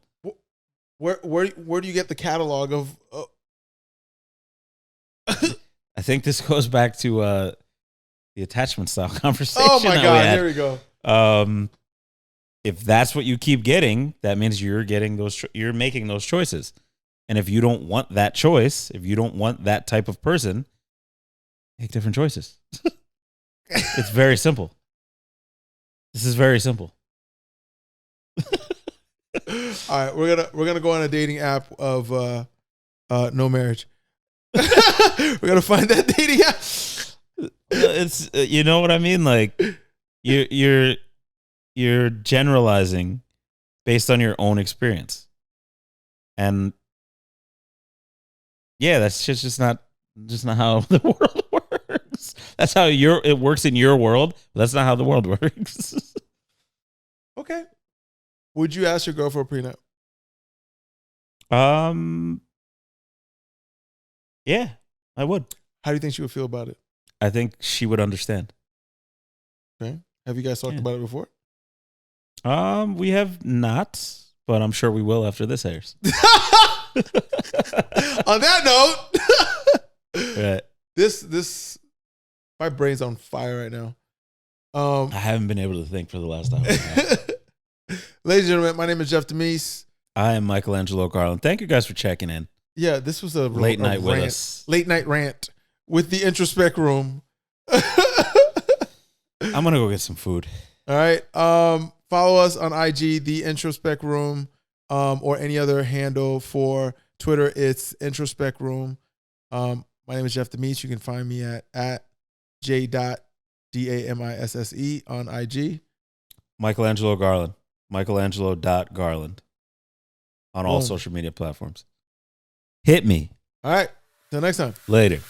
Where do you get the catalog of? I think this goes back to the attachment style conversation. Oh my God! Here we go. If that's what you keep getting, that means you're getting you're making those choices. And if you don't want that choice, if you don't want that type of person, make different choices. It's very simple. This is very simple. All right, we're gonna go on a dating app of no marriage. We're gonna find that dating app. It's you know what I mean. Like you're generalizing based on your own experience, and yeah, that's just not how the world works. That's how it works in your world, but that's not how the world works. Okay. Would you ask your girl for a prenup? Yeah, I would. How do you think she would feel about it? I think she would understand. Okay. Have you guys talked about it before? We have not, but I'm sure we will after this airs. On that note, right. This my brain's on fire right now. I haven't been able to think for the last hour. Ladies and gentlemen, my name is Jeff Damisse. I am Michaelangelo Garland. Thank you guys for checking in. Yeah, this was a late night rant, with us. Late night rant with the Introspect Room. I'm gonna go get some food. All right. Follow us on IG, the Introspect Room, or any other handle for Twitter. It's Introspect Room. My name is Jeff Damisse. You can find me at j.damisse on IG. Michaelangelo Garland. Michaelangelo.Garland on all social media platforms. Hit me. All right. Till next time. Later.